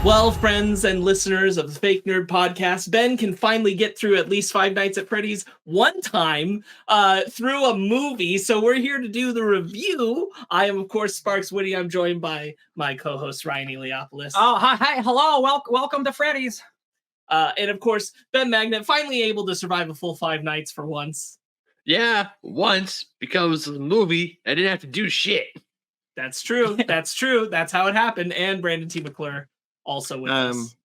Well, friends and listeners of the Fake Nerd Podcast, Ben can finally get through at least Five Nights at Freddy's one time through a movie. So we're here to do the review. I am, of course, Sparks Woody. I'm joined by my co-host, Ryan Eliopoulos. Oh, hi, hello. Welcome to Freddy's. And, of course, Ben Magnet, finally able to survive a full 5 nights for once. Yeah, once, because of the movie, I didn't have to do shit. That's true. That's true. That's how it happened. And Brandon T. McClure. Also with us.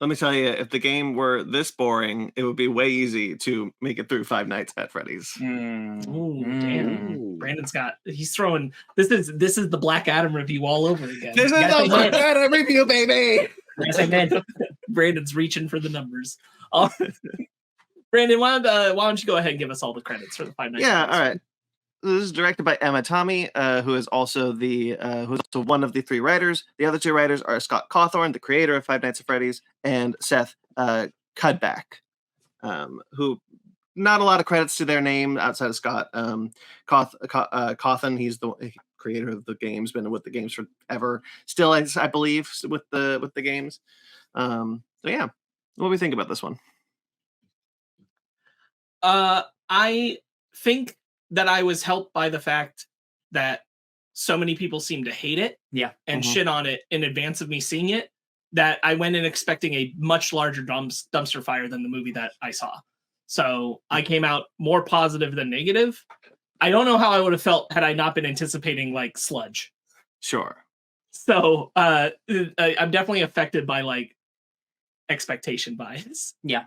Let me tell you, if the game were this boring, it would be way easy to make it through Five Nights at Freddy's. Ooh, damn. Brandon's he's throwing, this is the Black Adam review all over again. This is the Black Adam review, baby! Yes, I did. Brandon's reaching for the numbers. Brandon, why don't you go ahead and give us all the credits for the Five Nights? Yeah, all right. This is directed by Emma Tammi, who is also one of the 3 writers. The other 2 writers are Scott Cawthon, the creator of Five Nights at Freddy's, and Seth Cuddeback, who not a lot of credits to their name outside of Scott. Cawthon, he's the creator of the games, been with the games forever. Still, I believe, with the games. So yeah, what do we think about this one? I think that I was helped by the fact that so many people seem to hate it and shit on it in advance of me seeing it, that I went in expecting a much larger dumpster fire than the movie that I saw. So I came out more positive than negative. I don't know how I would have felt had I not been anticipating like sludge. Sure. So I'm definitely affected by like expectation bias. Yeah.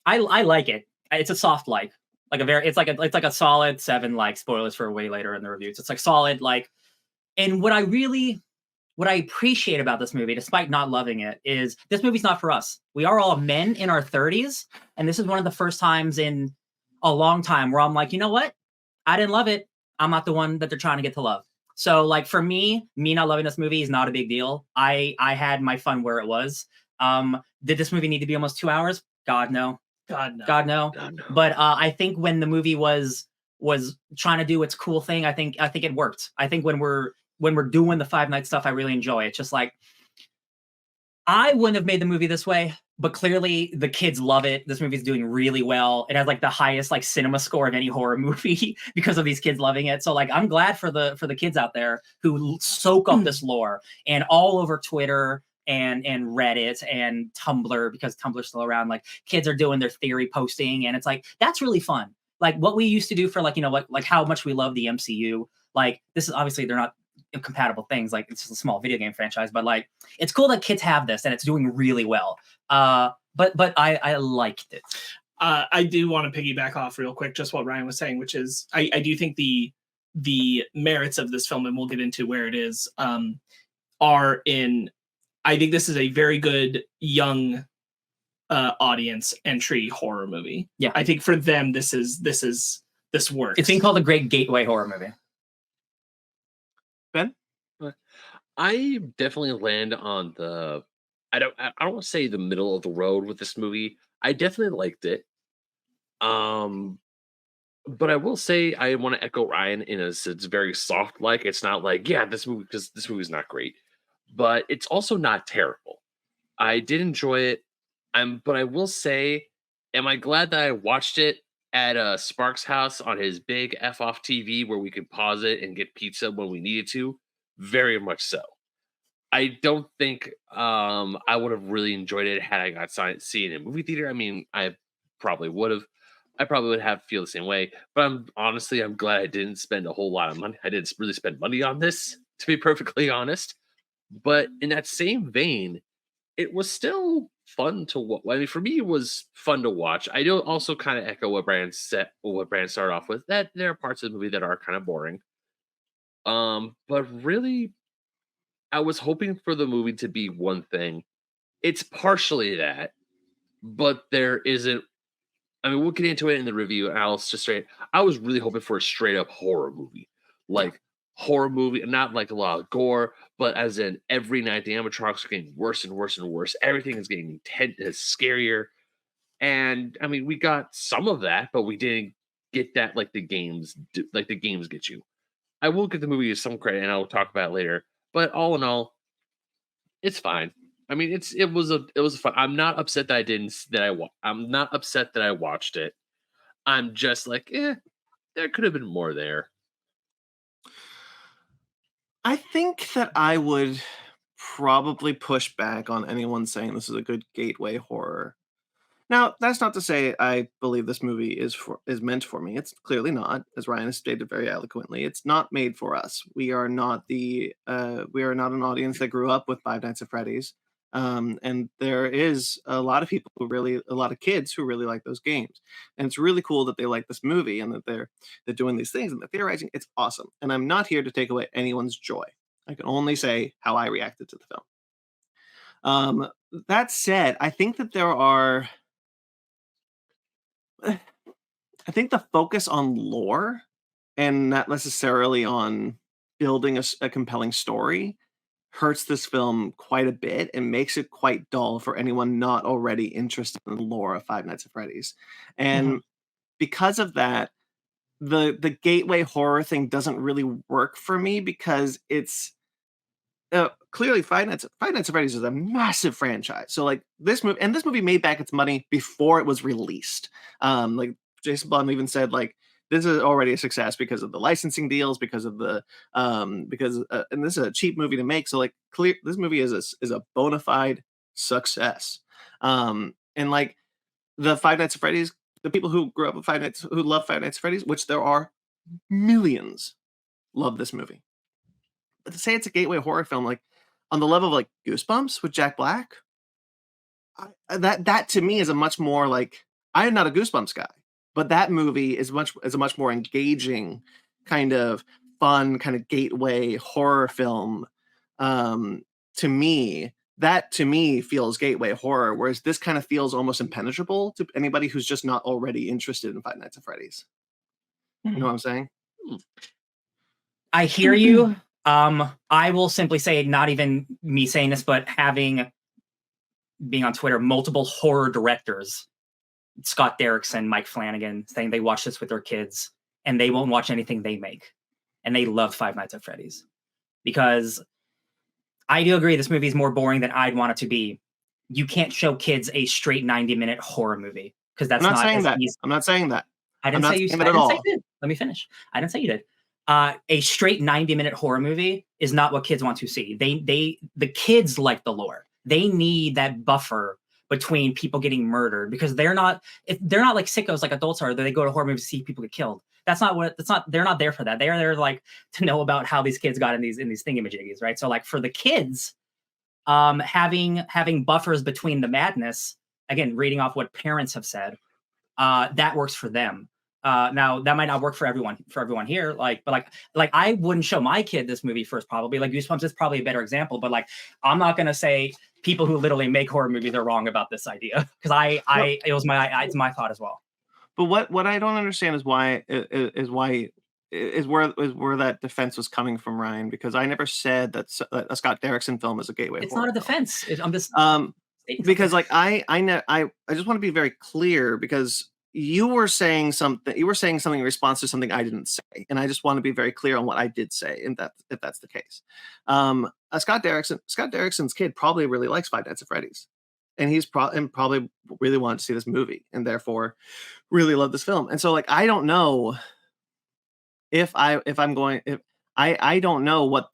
I like it. It's a soft like. It's like a solid 7, like, spoilers for way later in the reviews. It's like solid, like, and what I appreciate about this movie, despite not loving it, is this movie's not for us. We are all men in our 30s, and this is one of the first times in a long time where I'm like, you know what? I didn't love it. I'm not the one that they're trying to get to love. So, like, for me not loving this movie is not a big deal. I had my fun where it was. Did this movie need to be almost 2 hours? God, no. God no. But I think when the movie was trying to do its cool thing, I think it worked. I think when we're doing the 5 night stuff, I really enjoy it. It's just like, I wouldn't have made the movie this way, but clearly the kids love it. This movie's doing really well. It has like the highest like cinema score of any horror movie because of these kids loving it. So like, I'm glad for the kids out there who soak up this lore, and all over Twitter and Reddit and Tumblr, because Tumblr's still around, like kids are doing their theory posting, and it's like, that's really fun. Like what we used to do for like, you know, like how much we love the MCU. Like this is obviously, they're not incompatible things, like it's just a small video game franchise, but like it's cool that kids have this and it's doing really well. But I liked it. I do want to piggyback off real quick just what Ryan was saying, which is I do think the merits of this film, and we'll get into where it is, are in, I think this is a very good young audience entry horror movie. Yeah, I think for them this works. It's being called a great gateway horror movie. Ben, I definitely land on the, I don't want to say the middle of the road with this movie. I definitely liked it. But I will say I want to echo Ryan in it's very soft. Like it's not like, yeah, this movie's not great, but it's also not terrible. I did enjoy it. But I will say, am I glad that I watched it at Sparks' house on his big F-off TV where we could pause it and get pizza when we needed to? Very much so. I don't think I would have really enjoyed it had I got seen in a movie theater. I mean, I probably would have. I probably would have feel the same way. But I'm glad I didn't spend a whole lot of money. I didn't really spend money on this, to be perfectly honest. But in that same vein, it was still fun to watch. I mean, for me, it was fun to watch. I do also kind of echo what Brand started off with, that there are parts of the movie that are kind of boring. But really, I was hoping for the movie to be one thing. It's partially that, but there isn't. I mean, we'll get into it in the review. And I was really hoping for a straight up horror movie, like horror movie, not like a lot of gore, but as in every night the animatronics are getting worse and worse and worse. Everything is getting scarier, and I mean, we got some of that, but we didn't get that like the games get you. I will give the movie some credit, and I'll talk about it later. But all in all, it's fine. I mean, it was fun. I'm not upset that I'm not upset that I watched it. I'm just like, there could have been more there. I think that I would probably push back on anyone saying this is a good gateway horror. Now, that's not to say I believe this movie is meant for me. It's clearly not, as Ryan has stated very eloquently. It's not made for us. We are not an audience that grew up with Five Nights at Freddy's. And there is a lot of kids who really like those games. And it's really cool that they like this movie and that they're doing these things and they're theorizing. It's awesome. And I'm not here to take away anyone's joy. I can only say how I reacted to the film. That said, I think that I think the focus on lore and not necessarily on building a compelling story hurts this film quite a bit and makes it quite dull for anyone not already interested in the lore of Five Nights at Freddy's. And because of that, the gateway horror thing doesn't really work for me because it's clearly Five Nights at Freddy's is a massive franchise. So like this movie made back its money before it was released. Like Jason Blum even said, like, this is already a success because of the licensing deals, because of the and this is a cheap movie to make. So like this movie is a bona fide success. And like the Five Nights at Freddy's, the people who grew up with who love Five Nights at Freddy's, which there are millions, love this movie. But to say it's a gateway horror film, like on the level of like Goosebumps with Jack Black, that to me is a much more like, I am not a Goosebumps guy, but that movie is a much more engaging kind of fun kind of gateway horror film. To me feels gateway horror, whereas this kind of feels almost impenetrable to anybody who's just not already interested in Five Nights at Freddy's. You know what I'm saying? I hear you. I will simply say, not even me saying this, but being on Twitter, multiple horror directors, Scott Derrickson, Mike Flanagan, saying they watch this with their kids and they won't watch anything they make. And they love Five Nights at Freddy's. Because I do agree this movie is more boring than I'd want it to be. You can't show kids a straight 90-minute horror movie. Because that's not saying that. I'm not saying that. I didn't say you did. Let me finish. I didn't say you did. A straight 90-minute horror movie is not what kids want to see. The kids like the lore. They need that buffer between people getting murdered because they're not like sickos like adults are. That they go to horror movies to see people get killed. They're not there for that. They are there like to know about how these kids got in these thingamajiggies, right? So like for the kids, having buffers between the madness, again, reading off what parents have said, that works for them. Now that might not work for everyone here. But I wouldn't show my kid this movie first, probably. Like Goosebumps is probably a better example, but like, I'm not going to say people who literally make horror movies are wrong about this idea. Cause it's my thought as well. But what I don't understand is where that defense was coming from, Ryan, because I never said that a Scott Derrickson film is a gateway. It's not a defense. I'm just, because like, I just want to be very clear because you were saying something in response to something I didn't say. And I just want to be very clear on what I did say, if that's the case. Scott Derrickson's kid probably really likes Five Nights at Freddy's. And he's probably really wanted to see this movie and therefore really love this film. And so like, I don't know I don't know what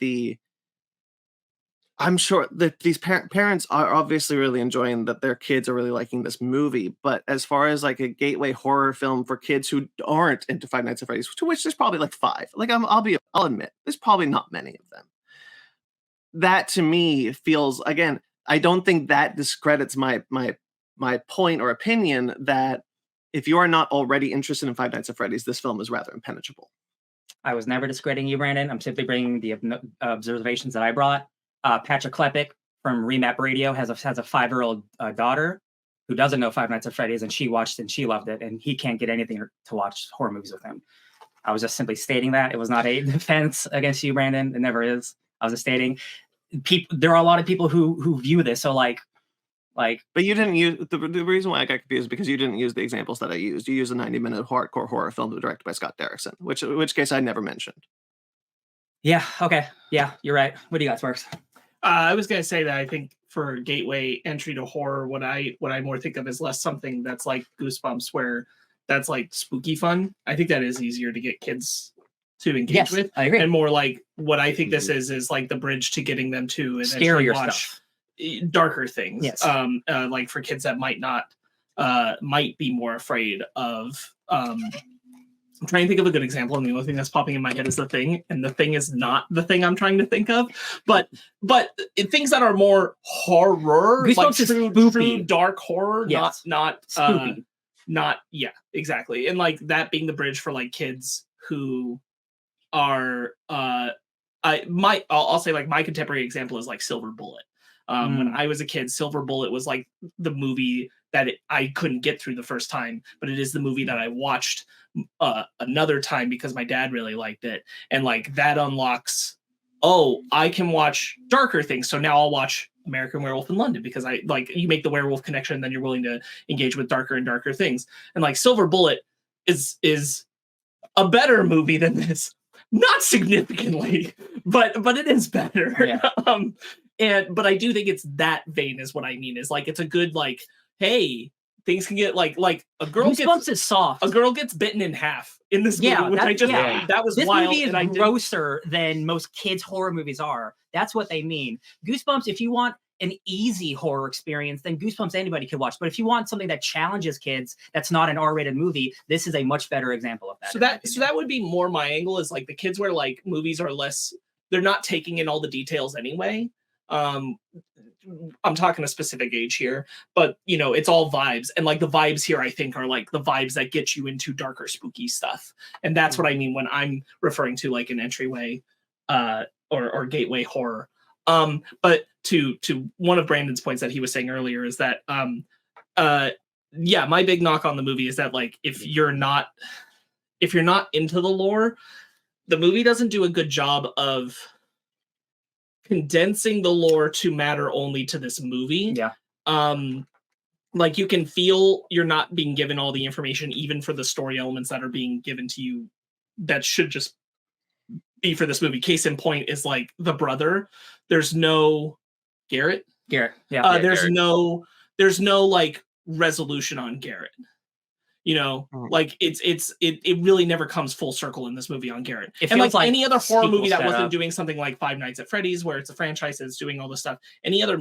I'm sure that these parents are obviously really enjoying that their kids are really liking this movie. But as far as like a gateway horror film for kids who aren't into Five Nights at Freddy's, to which there's probably like 5, like I'll admit there's probably not many of them. That to me feels, again, I don't think that discredits my point or opinion that if you are not already interested in Five Nights at Freddy's, this film is rather impenetrable. I was never discrediting you, Brandon. I'm simply bringing the observations that I brought. Patrick Klepek from Remap Radio has a 5-year-old daughter who doesn't know Five Nights at Freddy's, and she watched it and she loved it, and he can't get anything to watch horror movies with him. I was just simply stating that. It was not a defense against you, Brandon. It never is. I was just stating there are a lot of people who view this. So like. But you didn't use the reason why I got confused is because you didn't use the examples that I used. You used a 90-minute hardcore horror film directed by Scott Derrickson, which case I never mentioned. Yeah. Okay. Yeah, you're right. What do you got, Sparks? I was going to say that I think for gateway entry to horror, what I more think of is less something that's like Goosebumps, where that's like spooky fun. I think that is easier to get kids to engage with. I agree. And more like what I think this is like the bridge to getting them to scarier watch stuff, darker things. Yes. Like for kids that might be more afraid of. I'm trying to think of a good example, and the only thing that's popping in my head is The Thing, and The Thing is not the thing I'm trying to think of. But things that are more horror, Goosebumps like is true dark horror, yes. not spooky. Exactly. And like that being the bridge for like kids who are I'll say like my contemporary example is like Silver Bullet. When I was a kid, Silver Bullet was like the movie that I couldn't get through the first time, but it is the movie that I watched another time because my dad really liked it. And like that unlocks, I can watch darker things. So now I'll watch American Werewolf in London because I like, you make the werewolf connection and then you're willing to engage with darker and darker things. And like Silver Bullet is a better movie than this. Not significantly, but it is better. Yeah. But I do think it's that vein is what I mean, is like it's a good like, hey, things can get like a girl Goosebumps is soft. A girl gets bitten in half in this movie, which that was this wild. This movie is grosser than most kids' horror movies are. That's what they mean. Goosebumps, if you want an easy horror experience, then Goosebumps anybody could watch. But if you want something that challenges kids, that's not an R-rated movie, this is a much better example of that. So that would be more my angle, is like the kids where like movies are less, they're not taking in all the details anyway. I'm talking a specific age here, but you know, it's all vibes. And like the vibes here, I think, are like the vibes that get you into darker, spooky stuff. And that's what I mean when I'm referring to like an entryway or gateway horror. But to one of Brandon's points that he was saying earlier is that my big knock on the movie is that like if you're not into the lore, the movie doesn't do a good job of condensing the lore to matter only to this movie. Like you can feel you're not being given all the information, even for the story elements that are being given to you that should just be for this movie. Case in point is like the brother. There's no Garrett. Yeah. There's Garrett. there's no like resolution on Garrett. You know, like it really never comes full circle in this movie on Garrett. And like any other horror movie that wasn't doing something like Five Nights at Freddy's, where it's a franchise that's doing all this stuff, any other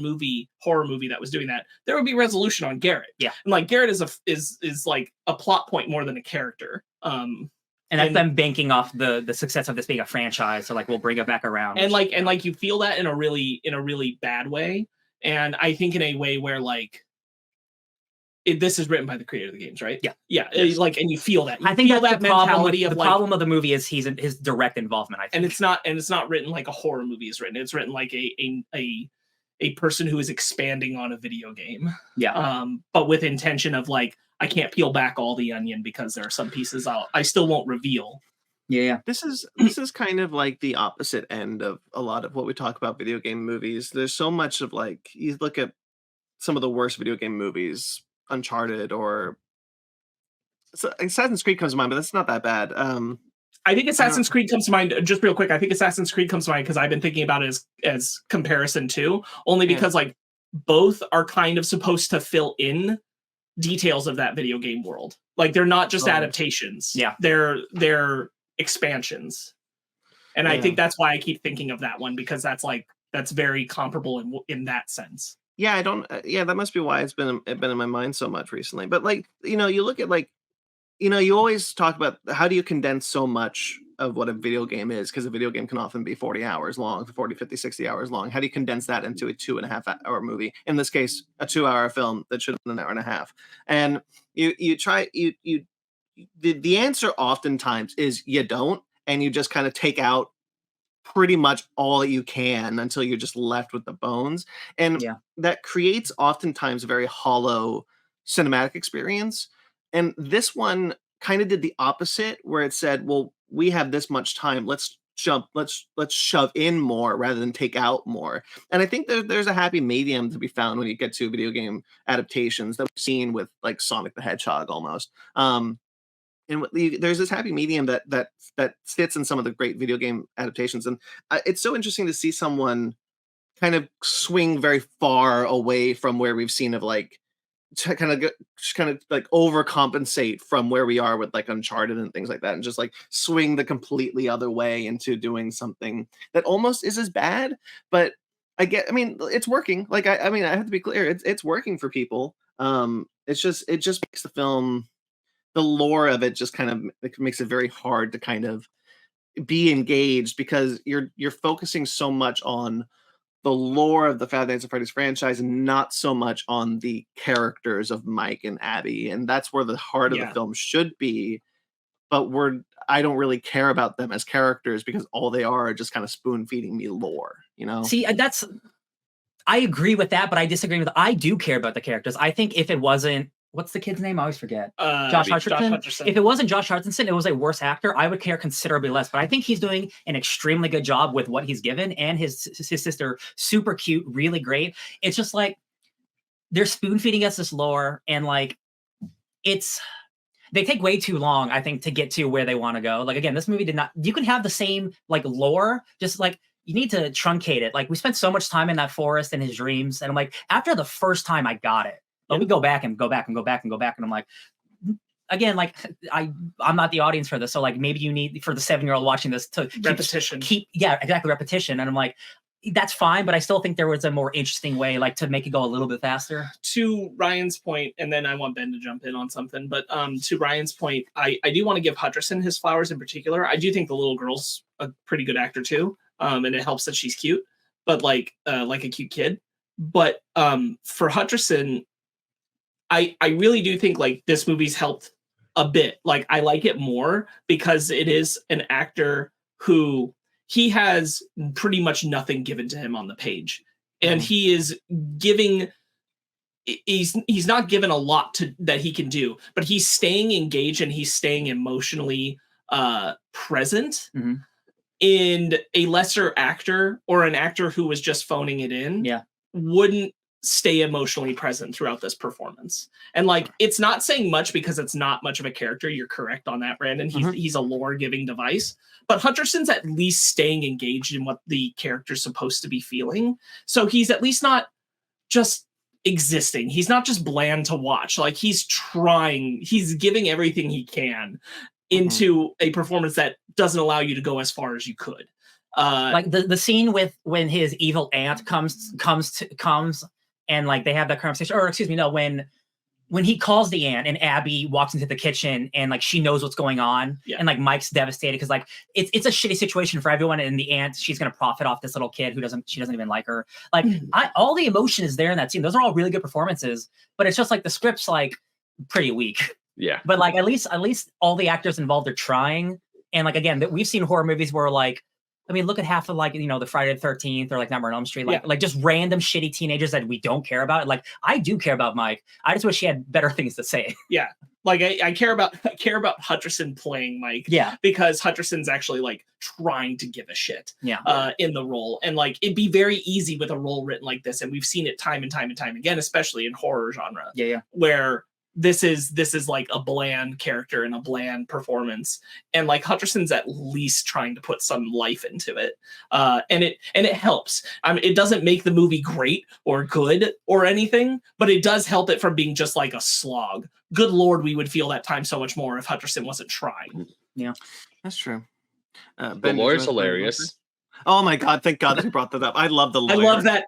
horror movie that was doing that, there would be resolution on Garrett. Yeah. And like Garrett is like a plot point more than a character. And that's them banking off the success of this being a franchise. So like we'll bring it back around. And like you feel that in a really bad way. And I think in a way where like this is written by the creator of the games, right? Yeah. Yes. Like, and you feel that. I think that's that mentality of the problem of the movie is his direct involvement. I think, and it's not written like a horror movie is written. It's written like a person who is expanding on a video game. Yeah. But with intention of like, I can't peel back all the onion because there are some pieces I still won't reveal. Yeah. This is kind of like the opposite end of a lot of what we talk about video game movies. There's so much of like, you look at some of the worst video game movies, Uncharted or Assassin's Creed comes to mind, but that's not that bad. I think Assassin's Creed comes to mind just real quick. I think Assassin's Creed comes to mind because I've been thinking about it as comparison too, only because like both are kind of supposed to fill in details of that video game world. Like they're not just adaptations. Yeah. They're expansions. And I think that's why I keep thinking of that one, because that's very comparable in that sense. Yeah, I don't. Yeah, that must be why it's been in my mind so much recently. But like, you know, you look at like, you know, you always talk about how do you condense so much of what a video game is, because a video game can often be 40 hours long, 40, 50, 60 hours long. How do you condense that into a 2.5 hour movie? In this case, a 2 hour film that should have been an hour and a half. And the answer oftentimes is you don't, and you just kind of take out pretty much all you can until you're just left with the bones. And that creates oftentimes a very hollow cinematic experience. And this one kind of did the opposite, where it said, well, we have this much time. Let's shove in more rather than take out more. And I think there's a happy medium to be found when you get to video game adaptations that we've seen with like Sonic the Hedgehog almost. And there's this happy medium that fits in some of the great video game adaptations. And it's so interesting to see someone kind of swing very far away from where we've seen of like to kind of like overcompensate from where we are with like Uncharted and things like that, and just like swing the completely other way into doing something that almost is as bad. But I mean, it's working. Like I mean, I have to be clear, it's working for people. It just makes the film, the lore of it just kind of makes it very hard to kind of be engaged, because you're focusing so much on the lore of the Five Nights at Freddy's franchise and not so much on the characters of Mike and Abby. And that's where the heart of the film should be. But I don't really care about them as characters, because all they are just kind of spoon feeding me lore, you know? See, I agree with that, but I disagree with, I do care about the characters. I think if it wasn't, what's the kid's name? I always forget. Josh Hutcherson. If it wasn't Josh Hutcherson, it was a worse actor, I would care considerably less. But I think he's doing an extremely good job with what he's given, and his sister, super cute, really great. It's just like they're spoon feeding us this lore, and like they take way too long, I think, to get to where they want to go. Like again, this movie did not. You can have the same like lore, just like you need to truncate it. Like we spent so much time in that forest in his dreams, and I'm like, after the first time I got it. But we go back and go back and go back and go back. And I'm like, again, like I'm not the audience for this. So like maybe you need, for the 7-year-old watching this, to repetition. Repetition. And I'm like, that's fine. But I still think there was a more interesting way, like to make it go a little bit faster. To Ryan's point, and then I want Ben to jump in on something, but to Ryan's point, I do want to give Hutcherson his flowers in particular. I do think the little girl's a pretty good actor too. And it helps that she's cute, but like a cute kid. But for Hutcherson, I really do think like this movie's helped a bit. Like I like it more because it is an actor who he has pretty much nothing given to him on the page. And he is giving, he's not given a lot that he can do, but he's staying engaged and he's staying emotionally present. And a lesser actor, or an actor who was just phoning it in, wouldn't stay emotionally present throughout this performance. And like it's not saying much because it's not much of a character. You're correct on that, Brandon. He's a lore giving device, but Hutcherson's at least staying engaged in what the character's supposed to be feeling. So he's at least not just existing. He's not just bland to watch. Like he's trying, he's giving everything he can into a performance that doesn't allow you to go as far as you could. Like the scene with when his evil aunt comes and like they have that conversation, or excuse me, no, when he calls the aunt and Abby walks into the kitchen and like she knows what's going on, and like Mike's devastated because like it's a shitty situation for everyone, and the aunt, she's gonna profit off this little kid she doesn't even like her. Like all the emotion is there in that scene. Those are all really good performances, but it's just like the script's like pretty weak. Yeah. But like at least all the actors involved are trying, and like again, we've seen horror movies where like, I mean, look at half of like, you know, the Friday the 13th or like Nightmare on Elm Street, like just random shitty teenagers that we don't care about. Like I do care about Mike. I just wish he had better things to say. Yeah. Like I care about Hutcherson playing Mike. Yeah. Because Hutcherson's actually like trying to give a shit in the role. And like it'd be very easy with a role written like this. And we've seen it time and time and time again, especially in horror genre. Yeah. Where this is like a bland character and a bland performance, and like Hutcherson's at least trying to put some life into it, and it helps. I mean, it doesn't make the movie great or good or anything, but it does help it from being just like a slog. Good Lord, we would feel that time so much more if Hutcherson wasn't trying. Yeah, that's true. The lawyer's hilarious. Oh my God, thank God you brought that up. I love the lawyer. I love that.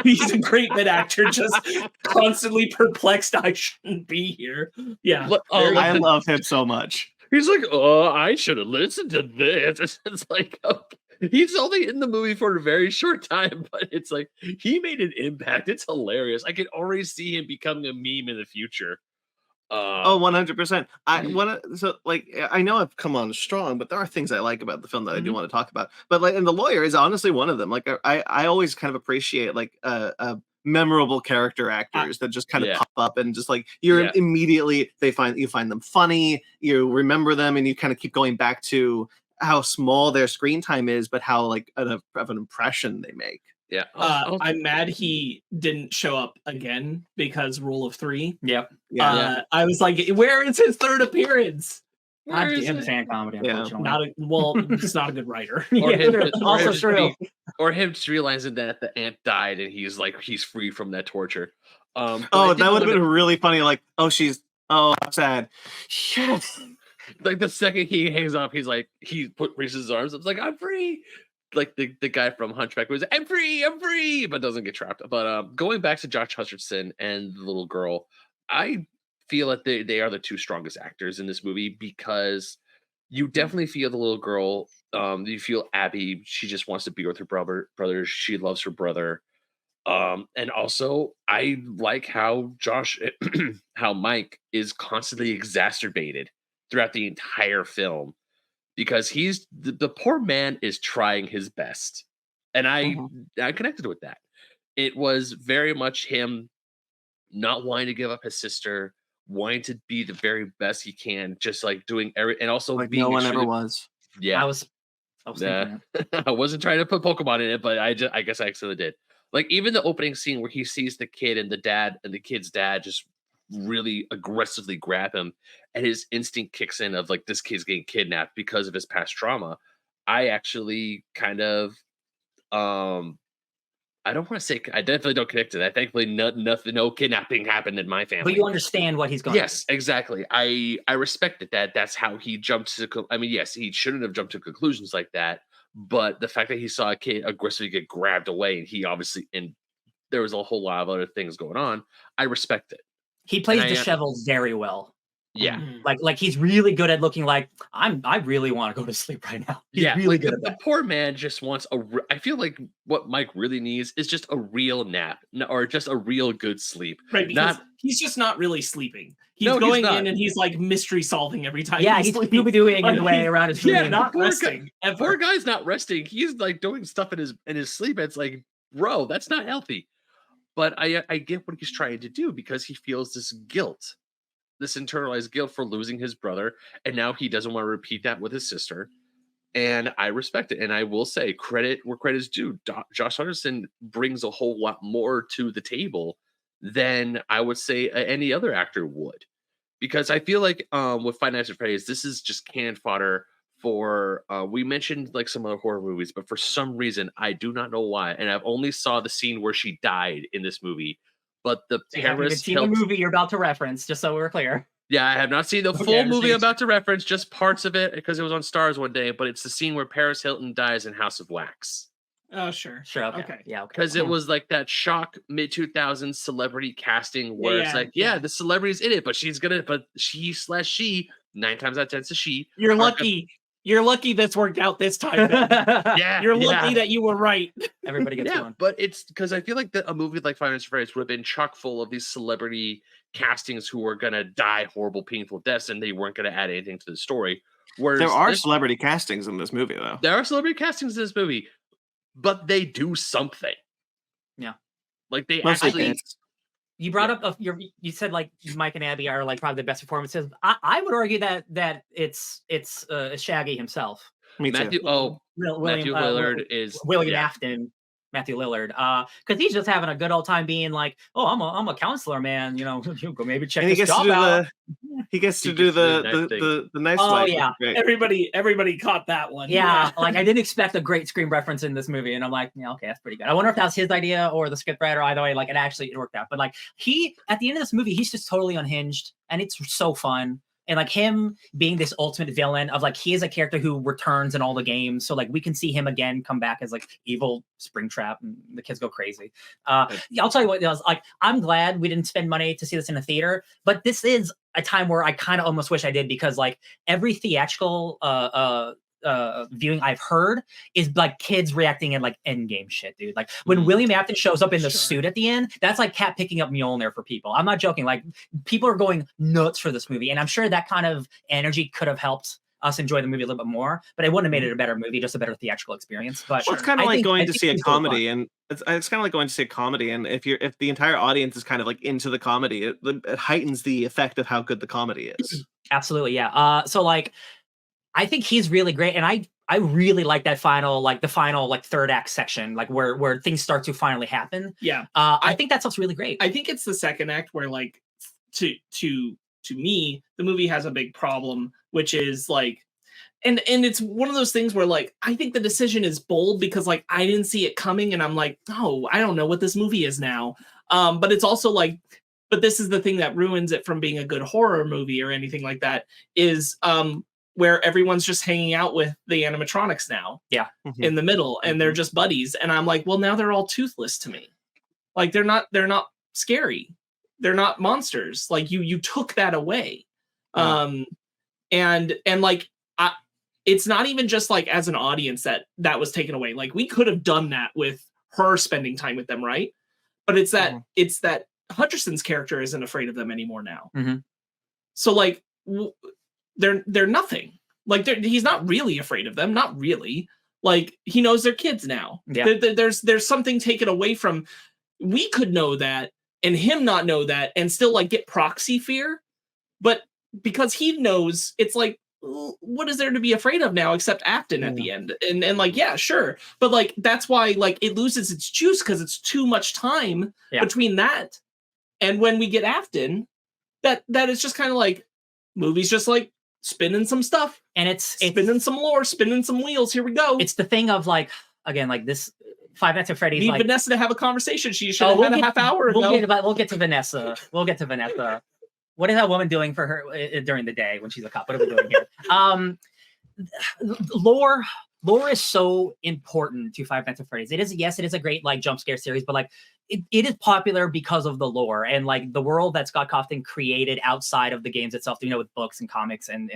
He's a great mid actor, just constantly perplexed. I shouldn't be here. Yeah. I love him so much. He's like, oh, I should have listened to this. It's like, okay. He's only in the movie for a very short time, but it's like, he made an impact. It's hilarious. I can already see him becoming a meme in the future. 100%. I know I've come on strong, but there are things I like about the film that I do want to talk about. But like, and The Lawyer is honestly one of them. Like, I always kind of appreciate like memorable character actors that just kind of pop up and just like you're immediately you find them funny, you remember them, and you kind of keep going back to how small their screen time is, but how like of an impression they make. Yeah. I'm mad he didn't show up again because Rule of 3. Yep. I was like, where is his third appearance? God Where is damn it? fan comedy, Yeah. unfortunately. He's not a good writer. Or him, also true. Or him just realizing that the aunt died and he's free from that torture. But Oh, that would have been really funny. Like, I'm sad. Yes. like the second he hangs up, he's like, he raises his arms. It's like, I'm free. Like the guy from Hunchback was, I'm free, but doesn't get trapped. But going back to Josh Hutcherson and the little girl, I feel that they are the two strongest actors in this movie because you definitely feel the little girl. You feel Abby. She just wants to be with her brother. She loves her brother. And also I like how how Mike is constantly exacerbated throughout the entire film because he's the poor man is trying his best. And I connected with that. It was very much him not wanting to give up his sister, wanting to be the very best he can, just like doing and also Like being no one ever was. Yeah. I was thinking that. I wasn't trying to put Pokemon in it, but I guess I actually did. Like even the opening scene where he sees the kid and the kid's dad just really aggressively grab him, and his instinct kicks in of like this kid's getting kidnapped because of his past trauma. I actually kind of I don't want to say I definitely don't connect to that. Thankfully, no kidnapping happened in my family. But you understand what he's going Yes, exactly. I respected that. That's how he jumped to. I mean, yes, he shouldn't have jumped to conclusions like that. But the fact that he saw a kid aggressively get grabbed away, and he obviously and there was a whole lot of other things going on. I respect it. He plays disheveled very well. Yeah, like he's really good at looking like I really want to go to sleep right now. He's really good at that. The poor man just wants I feel like what Mike really needs is just a real nap or just a real good sleep. Right, because he's just not really sleeping. He's going in and he's like mystery solving every time. Yeah, he's doing his way around his room. Yeah, not resting. Poor guy's not resting. He's like doing stuff in his sleep. It's like, bro, that's not healthy. But I get what he's trying to do because he feels this guilt. This internalized guilt for losing his brother, and now he doesn't want to repeat that with his sister. And I respect it. And I will say, credit where credit is due. Josh Hutcherson brings a whole lot more to the table than I would say any other actor would, because I feel like with Five Nights at Freddy's, this is just canned fodder for. We mentioned like some other horror movies, but for some reason I do not know why, and I've only saw the scene where she died in this movie. But the Paris the movie you're about to reference, just so we're clear. Yeah, I have not seen the full movie I'm about to reference, just parts of it because it was on Stars one day. But it's the scene where Paris Hilton dies in House of Wax. Oh, sure. Okay. Yeah, okay. Because it was like that shock mid-2000s celebrity casting where it's like, the celebrity's in it, but she 9 times out of 10 it's a she. You're lucky. You're lucky this worked out this time. You're lucky that you were right. Everybody gets one. But it's because I feel like a movie like Five Nights at Freddy's would have been chock full of these celebrity castings who were going to die horrible, painful deaths, and they weren't going to add anything to the story. Whereas there are celebrity castings in this movie, though. There are celebrity castings in this movie, but they do something. Yeah. Like they actually... You brought up you said like Mike and Abby are like probably the best performances. I would argue that it's Shaggy himself. Me too. Matthew Lillard is William Afton. Matthew Lillard, because he's just having a good old time being like, "Oh, I'm a counselor, man. You know, you go maybe check this job out." He gets to do the nice. Oh yeah, everybody caught that one. Yeah, like I didn't expect a great Scream reference in this movie, and I'm like, yeah, okay, that's pretty good. I wonder if that's his idea or the scriptwriter. Either way, like it worked out. But like at the end of this movie, he's just totally unhinged, and it's so fun. And like him being this ultimate villain of like he is a character who returns in all the games, so like we can see him again come back as like evil Springtrap, and the kids go crazy. I'll tell you what, like I'm glad we didn't spend money to see this in a theater, but this is a time where I kind of almost wish I did, because like every theatrical viewing I've heard is like kids reacting in like endgame shit, dude. Like when William Afton shows up in the suit at the end, that's like Cat picking up Mjolnir for people. I'm not joking. Like people are going nuts for this movie, and I'm sure that kind of energy could have helped us enjoy the movie a little bit more, but it wouldn't have made it a better movie, just a better theatrical experience. But it's kind of like going to see a comedy, and it's kind of like going to see a comedy, and if the entire audience is kind of like into the comedy, it heightens the effect of how good the comedy is. Absolutely, yeah. So like I think he's really great, and I really like that final third act section, like where things start to finally happen. Yeah, I think that stuff's really great. I think it's the second act where like to to me, the movie has a big problem, which is like, and it's one of those things where like, I think the decision is bold because like, I didn't see it coming and I'm like, oh, I don't know what this movie is now. But it's also like, but this is the thing that ruins it from being a good horror movie or anything like that is where everyone's just hanging out with the animatronics now. Yeah. In the middle and they're just buddies. And I'm like, well, now they're all toothless to me. Like they're not scary. They're not monsters. Like you took that away. And like, it's not even just like as an audience that was taken away. Like we could have done that with her spending time with them. Right. But it's that Hutcherson's character isn't afraid of them anymore now. So like they're nothing. Like he's not really afraid of them. Not really. Like he knows they're kids now. Yeah. There's something taken away from, we could know that and him not know that and still like get proxy fear. But because he knows, it's like, what is there to be afraid of now except Afton at the end? And like, yeah, sure. But like, that's why like it loses its juice because it's too much time between that. And when we get Afton, that is just kind of like, movie's just like spinning some stuff. And it's spinning some lore, spinning some wheels. Here we go. It's the thing of like, again, like this Five Nights at Freddy's. Need like, Vanessa to have a conversation. She should have had a half hour ago. We'll get to Vanessa. What is that woman doing for her during the day when she's a cop? What are we doing here? Lore is so important to Five Nights at Freddy's. It is a great like jump scare series, but like it is popular because of the lore and like the world that Scott Cawthon created outside of the games itself, you know, with books and comics and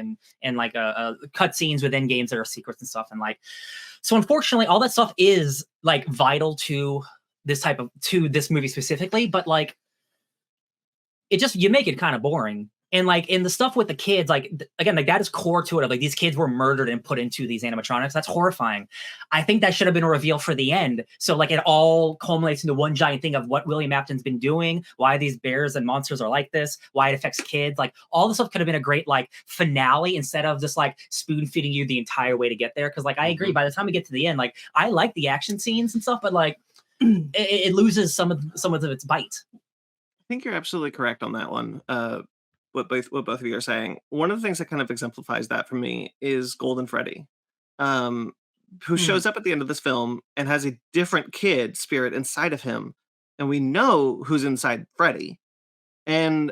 like cutscenes within games that are secrets and stuff. And like, so unfortunately, all that stuff is like vital to this movie specifically, but like, you make it kind of boring. And like in the stuff with the kids, like again, like that is core to it. Like these kids were murdered and put into these animatronics. That's horrifying. I think that should have been a reveal for the end. So like it all culminates into one giant thing of what William Afton's been doing, why these bears and monsters are like this, why it affects kids. Like all this stuff could have been a great like finale instead of just like spoon feeding you the entire way to get there. Cause like I agree, by the time we get to the end, like I like the action scenes and stuff, but like it loses some of its bite. I think you're absolutely correct on that one. What both of you are saying. One of the things that kind of exemplifies that for me is Golden Freddy, who shows up at the end of this film and has a different kid spirit inside of him, and we know who's inside Freddy, and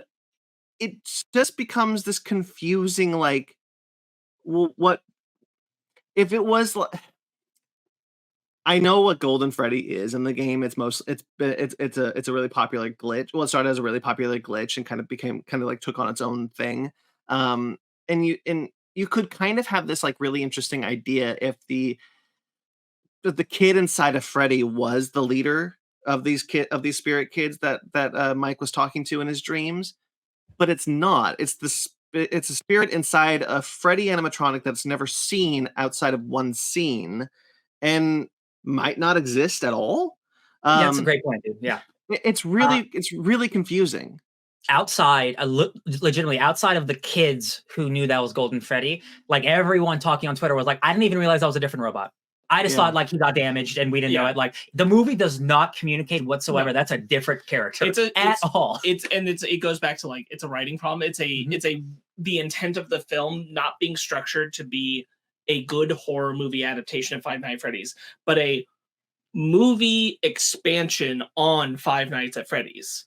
it just becomes this confusing like, well, what if it was like, I know what Golden Freddy is in the game. It's a really popular glitch. Well, it started as a really popular glitch and kind of like took on its own thing. And you could kind of have this like really interesting idea if the kid inside of Freddy was the leader of these spirit kids that Mike was talking to in his dreams, but it's not. It's a spirit inside a Freddy animatronic that's never seen outside of one scene, and might not exist at all. Yeah, that's a great point, dude. Yeah. It's really confusing. Legitimately outside of the kids who knew that was Golden Freddy, like everyone talking on Twitter was like, I didn't even realize that was a different robot. I just thought like he got damaged and we didn't know it. Like the movie does not communicate whatsoever. No. That's a different character at all. It goes back to like, it's a writing problem. It's the intent of the film not being structured to be a good horror movie adaptation of Five Nights at Freddy's, but a movie expansion on Five Nights at Freddy's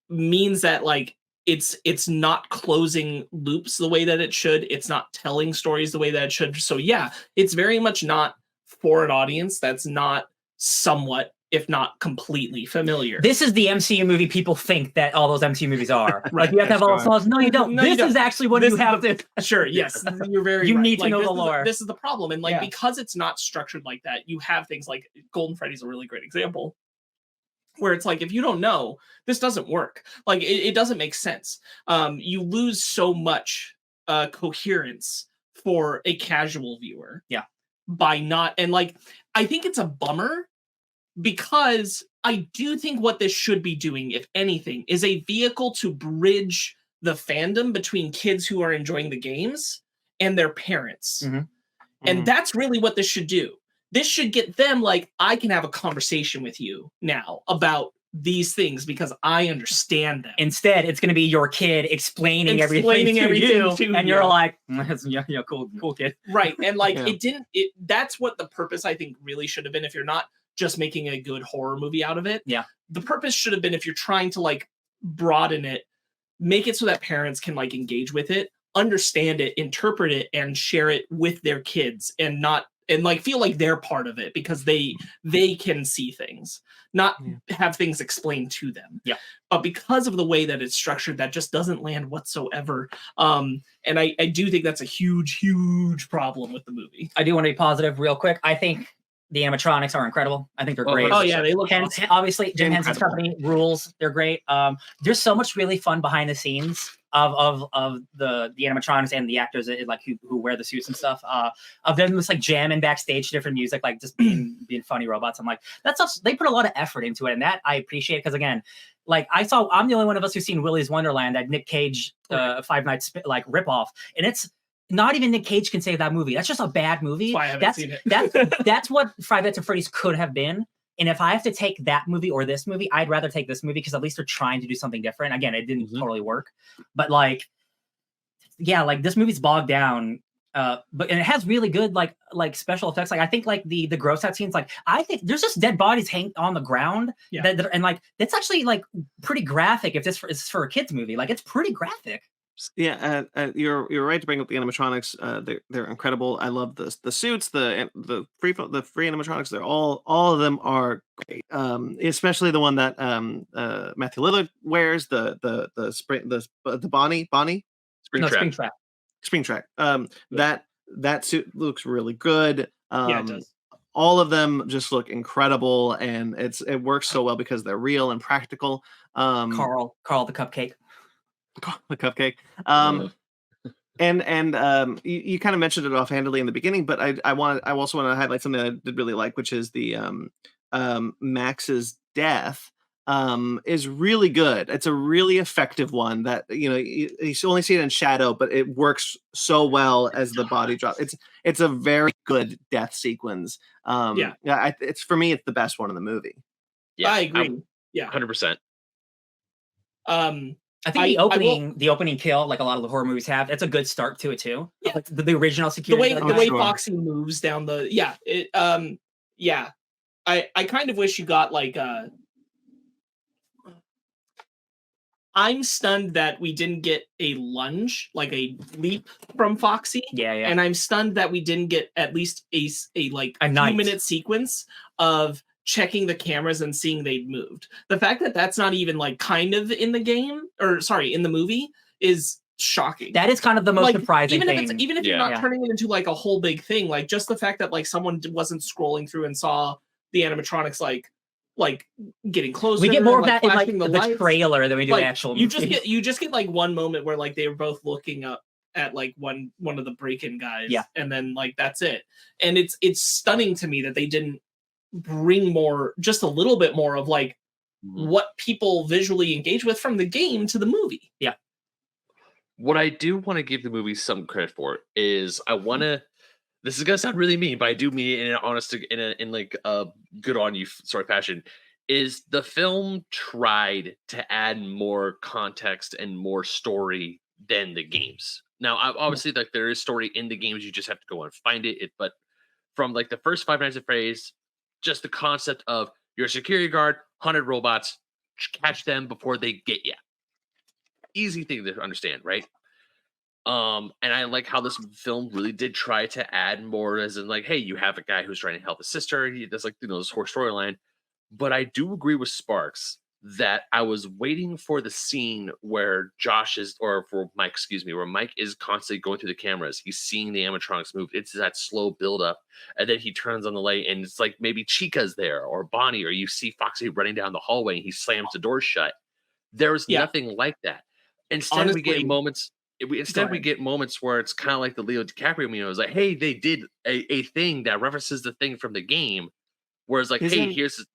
means that like it's not closing loops the way that it should. It's not telling stories the way that it should. So yeah, it's very much not for an audience that's not somewhat, if not completely familiar. This is the MCU movie people think that all those MCU movies are. Right. You have to have all those songs. No, you don't. This is actually what you have to. Sure. Yes. You're very You right. need to know the lore. This is the problem. And like, because it's not structured like that, you have things like Golden Freddy's a really great example where it's like, if you don't know, this doesn't work. Like it doesn't make sense. You lose so much coherence for a casual viewer. Yeah. By not, and like, I think it's a bummer, because I do think what this should be doing, if anything, is a vehicle to bridge the fandom between kids who are enjoying the games and their parents. And that's really what this should do. This should get them like, I can have a conversation with you now about these things because I understand them. Instead, it's going to be your kid explaining everything to you, and you're like, yeah, cool kid. Right. And like, that's what the purpose I think really should have been if you're not just making a good horror movie out of it. Yeah. The purpose should have been, if you're trying to like broaden it, make it so that parents can like engage with it, understand it, interpret it, and share it with their kids, and like feel like they're part of it because they can see things, not have things explained to them. Yeah. But because of the way that it's structured, that just doesn't land whatsoever. And I do think that's a huge problem with the movie. I do want to be positive real quick. I think the animatronics are incredible. I think they're great. Oh yeah, they look awesome. Obviously, Jim Henson's company rules. They're great. There's so much really fun behind the scenes of the animatronics and the actors like who wear the suits and stuff. Of them just like jamming backstage to different music, like just being funny robots. I'm like, they put a lot of effort into it, and that I appreciate because again, like I'm the only one of us who's seen Willy's Wonderland, that Nick Cage Five Nights like ripoff, and it's not even Nick Cage can save that movie. That's just a bad movie. That's why I haven't seen it. That's what Five Nights at Freddy's could have been. And if I have to take that movie or this movie, I'd rather take this movie because at least they're trying to do something different. Again, it didn't totally work, but like, yeah, like this movie's bogged down. And it has really good like special effects. Like I think like the gross out scenes. Like I think there's just dead bodies hanging on the ground. Yeah. And like that's actually like pretty graphic. If this is for a kids movie, like it's pretty graphic. Yeah, you're right to bring up the animatronics. They're incredible. I love the suits, the free animatronics. They're all of them are great. Especially the one that Matthew Lillard wears, the Bonnie Springtrap. That suit looks really good. It does. All of them just look incredible, and it works so well because they're real and practical. Carl the cupcake. The cupcake. And you kind of mentioned it offhandedly in the beginning, but I also want to highlight something that I did really like, which is the Max's death is really good. It's a really effective one that you only see it in shadow, but it works so well as the body drop. It's a very good death sequence. It's for me, it's the best one in the movie. Yeah, I agree. 100%. I think the opening kill, like a lot of the horror movies have, it's a good start to it too. Yeah. Like the original security. The way Foxy moves down the I kind of wish you got like I'm stunned that we didn't get a lunge, like a leap from Foxy. Yeah. And I'm stunned that we didn't get at least a 2-minute sequence of checking the cameras and seeing they'd moved. The fact that that's not even like kind of in the game, or sorry, in the movie, is shocking. That is kind of the most surprising thing. Even if you're not turning it into like a whole big thing, like just the fact that like someone wasn't scrolling through and saw the animatronics like getting closer. We get more of that in like the trailer than we do actual. You just get like one moment where like they were both looking up at like one of the break-in guys, and then like that's it. And it's stunning to me that they didn't bring just a little bit more of like what people visually engage with from the game to the movie. Yeah. What I do want to give the movie some credit for is this is gonna sound really mean, but I do mean it in an honest, in like a good on you sort of fashion, is the film tried to add more context and more story than the games. Now, obviously, like there is story in the games, you just have to go and find it. But from like the first Five Nights at Freddy's, just the concept of you're a security guard, 100 robots, catch them before they get you. Easy thing to understand, right? And I like how this film really did try to add more, as in like, hey, you have a guy who's trying to help his sister. He does like this whole storyline. But I do agree with Sparks that I was waiting for the scene where where Mike is constantly going through the cameras. He's seeing the animatronics move. It's that slow build up. And then he turns on the light and it's like maybe Chica's there or Bonnie, or you see Foxy running down the hallway and he slams the door shut. There's nothing like that. Instead, honestly, we get moments. We get moments where it's kind of like the Leo DiCaprio meme. It was like, hey, they did a thing that references the thing from the game. Whereas like, hey, here's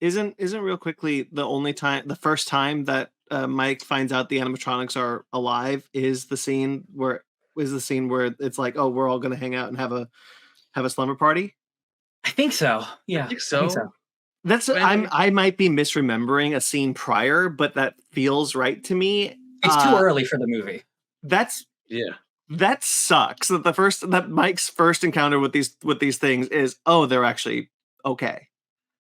Isn't real quickly the first time that Mike finds out the animatronics are alive is the scene where it's like, oh, we're all gonna hang out and have a slumber party? I think so. Yeah, I think so. I might be misremembering a scene prior, but that feels right to me. It's too early for the movie. That sucks. That Mike's first encounter with these things is, oh, they're actually okay.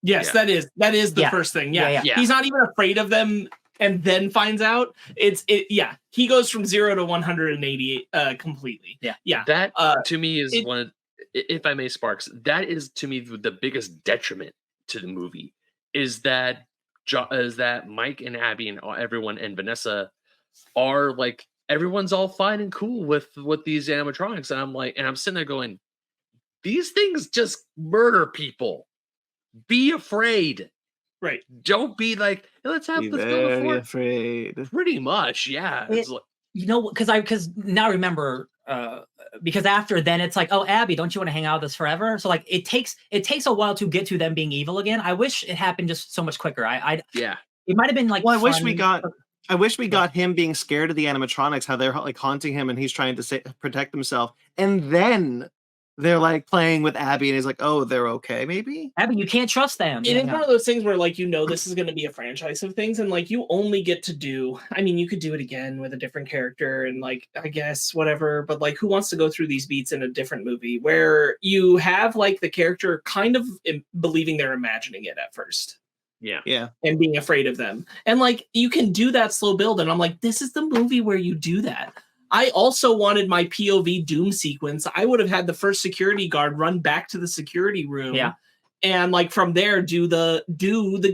Yes, that is the first thing. Yeah. He's not even afraid of them and then finds out. He goes from 0 to 180 completely. Yeah. That to me is one, if I may, Sparks, that is to me the biggest detriment to the movie is that Mike and Abby and everyone and Vanessa are like, everyone's all fine and cool with these animatronics, and I'm sitting there going, these things just murder people. Be afraid, right? Don't be like, let's build a fort. Afraid. Pretty much, yeah. It's like, because now remember, because after then it's like, oh, Abby, don't you want to hang out with us forever? So like it takes a while to get to them being evil again. I wish it happened just so much quicker. It might have been like. Well, I wish we got him being scared of the animatronics, how they're like haunting him, and he's trying to protect himself, and then they're like playing with Abby, and he's like, "Oh, they're okay, maybe." Abby, you can't trust them. And it's one of those things where, like, this is going to be a franchise of things, and like you only get to do. I mean, you could do it again with a different character, and like I guess whatever. But like, who wants to go through these beats in a different movie where you have like the character kind of believing they're imagining it at first? Yeah. And being afraid of them. And like you can do that slow build. And I'm like, this is the movie where you do that. I also wanted my POV Doom sequence. I would have had the first security guard run back to the security room. Yeah. And like from there do the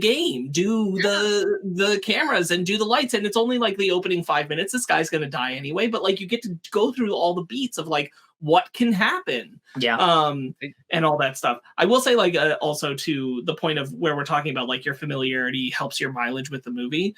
game, the cameras and do the lights. And it's only like the opening 5 minutes. This guy's gonna die anyway. But like you get to go through all the beats of like what can happen. And all that stuff. I will say, like, also to the point of where we're talking about, like, your familiarity helps your mileage with the movie.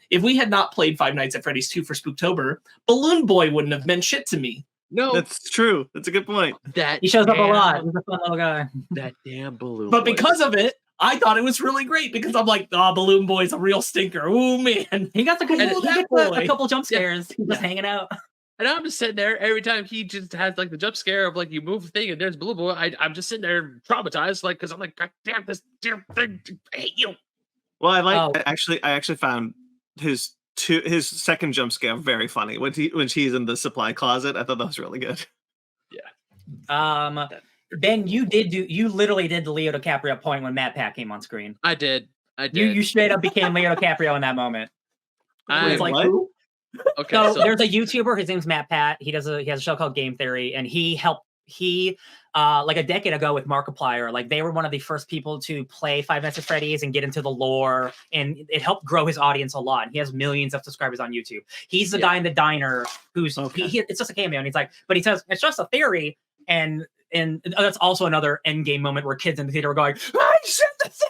If we had not played Five Nights at Freddy's 2 for Spooktober, Balloon Boy wouldn't have meant shit to me. No, that's true. That's a good point. He shows up a lot. He's a fun little guy. That damn Balloon But Boy. because of it, I thought it was really great because I'm like, Balloon Boy's a real stinker. Oh man, he got a couple jump scares. He's just hanging out. And I'm just sitting there every time he just has like the jump scare of like you move the thing and there's Balloon Boy. I'm just sitting there traumatized, like because I'm like, God damn this damn thing, I hate you. Well, I actually found his second jump scare very funny when she's in the supply closet. I thought that was really good. Yeah. Ben, you literally did the Leo DiCaprio point when Matt Pat came on screen. I did. You straight up became Leo DiCaprio in that moment. Wait, like, what? Who? Okay, so there's a YouTuber. His name's Matt Pat. He has a show called Game Theory, and he like a decade ago with Markiplier, like they were one of the first people to play Five Nights at Freddy's and get into the lore, and it helped grow his audience a lot. He has millions of subscribers on YouTube. He's the guy in the diner who's it's just a cameo, and he's like, but he says it's just a theory, and that's also another end game moment where kids in the theater are going, I said the thing.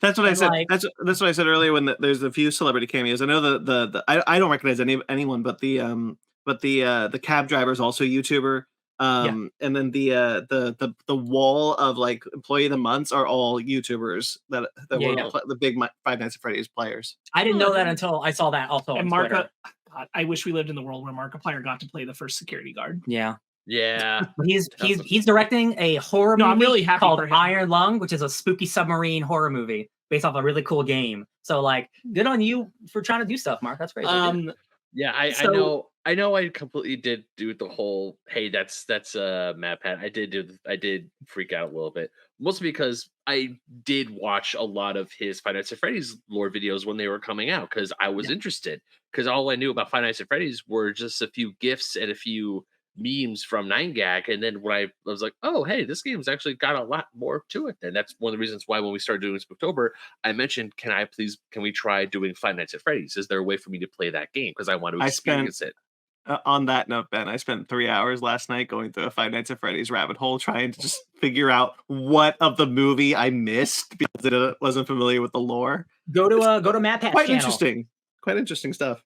That's what I said. That's what I said earlier when there's a few celebrity cameos. I know the I don't recognize anyone, but the cab driver is also a YouTuber. And then the wall of like employee of the months are all YouTubers that were the big Five Nights at Freddy's players. I didn't know that until I saw that also. And on Twitter. God, I wish we lived in the world where Markiplier got to play the first security guard. Yeah. He's directing a horror movie I'm really happy called for him. Iron Lung, which is a spooky submarine horror movie based off a really cool game. So like, good on you for trying to do stuff, Mark. That's great. I know I completely did do the whole hey that's Matt Pat. I did freak out a little bit, mostly because I did watch a lot of his Five Nights at Freddy's lore videos when they were coming out because I was interested, because all I knew about Five Nights at Freddy's were just a few GIFs and a few memes from 9gag, and then when I was like, oh hey, this game's actually got a lot more to it. And that's one of the reasons why when we started doing Spooktober, I mentioned, can we try doing Five Nights at Freddy's? Is there a way for me to play that game? Because I want to experience it. On that note, Ben, I spent 3 hours last night going through a Five Nights at Freddy's rabbit hole trying to just figure out what of the movie I missed because it wasn't familiar with the lore. Go to Matt Pat's channel. Quite interesting stuff.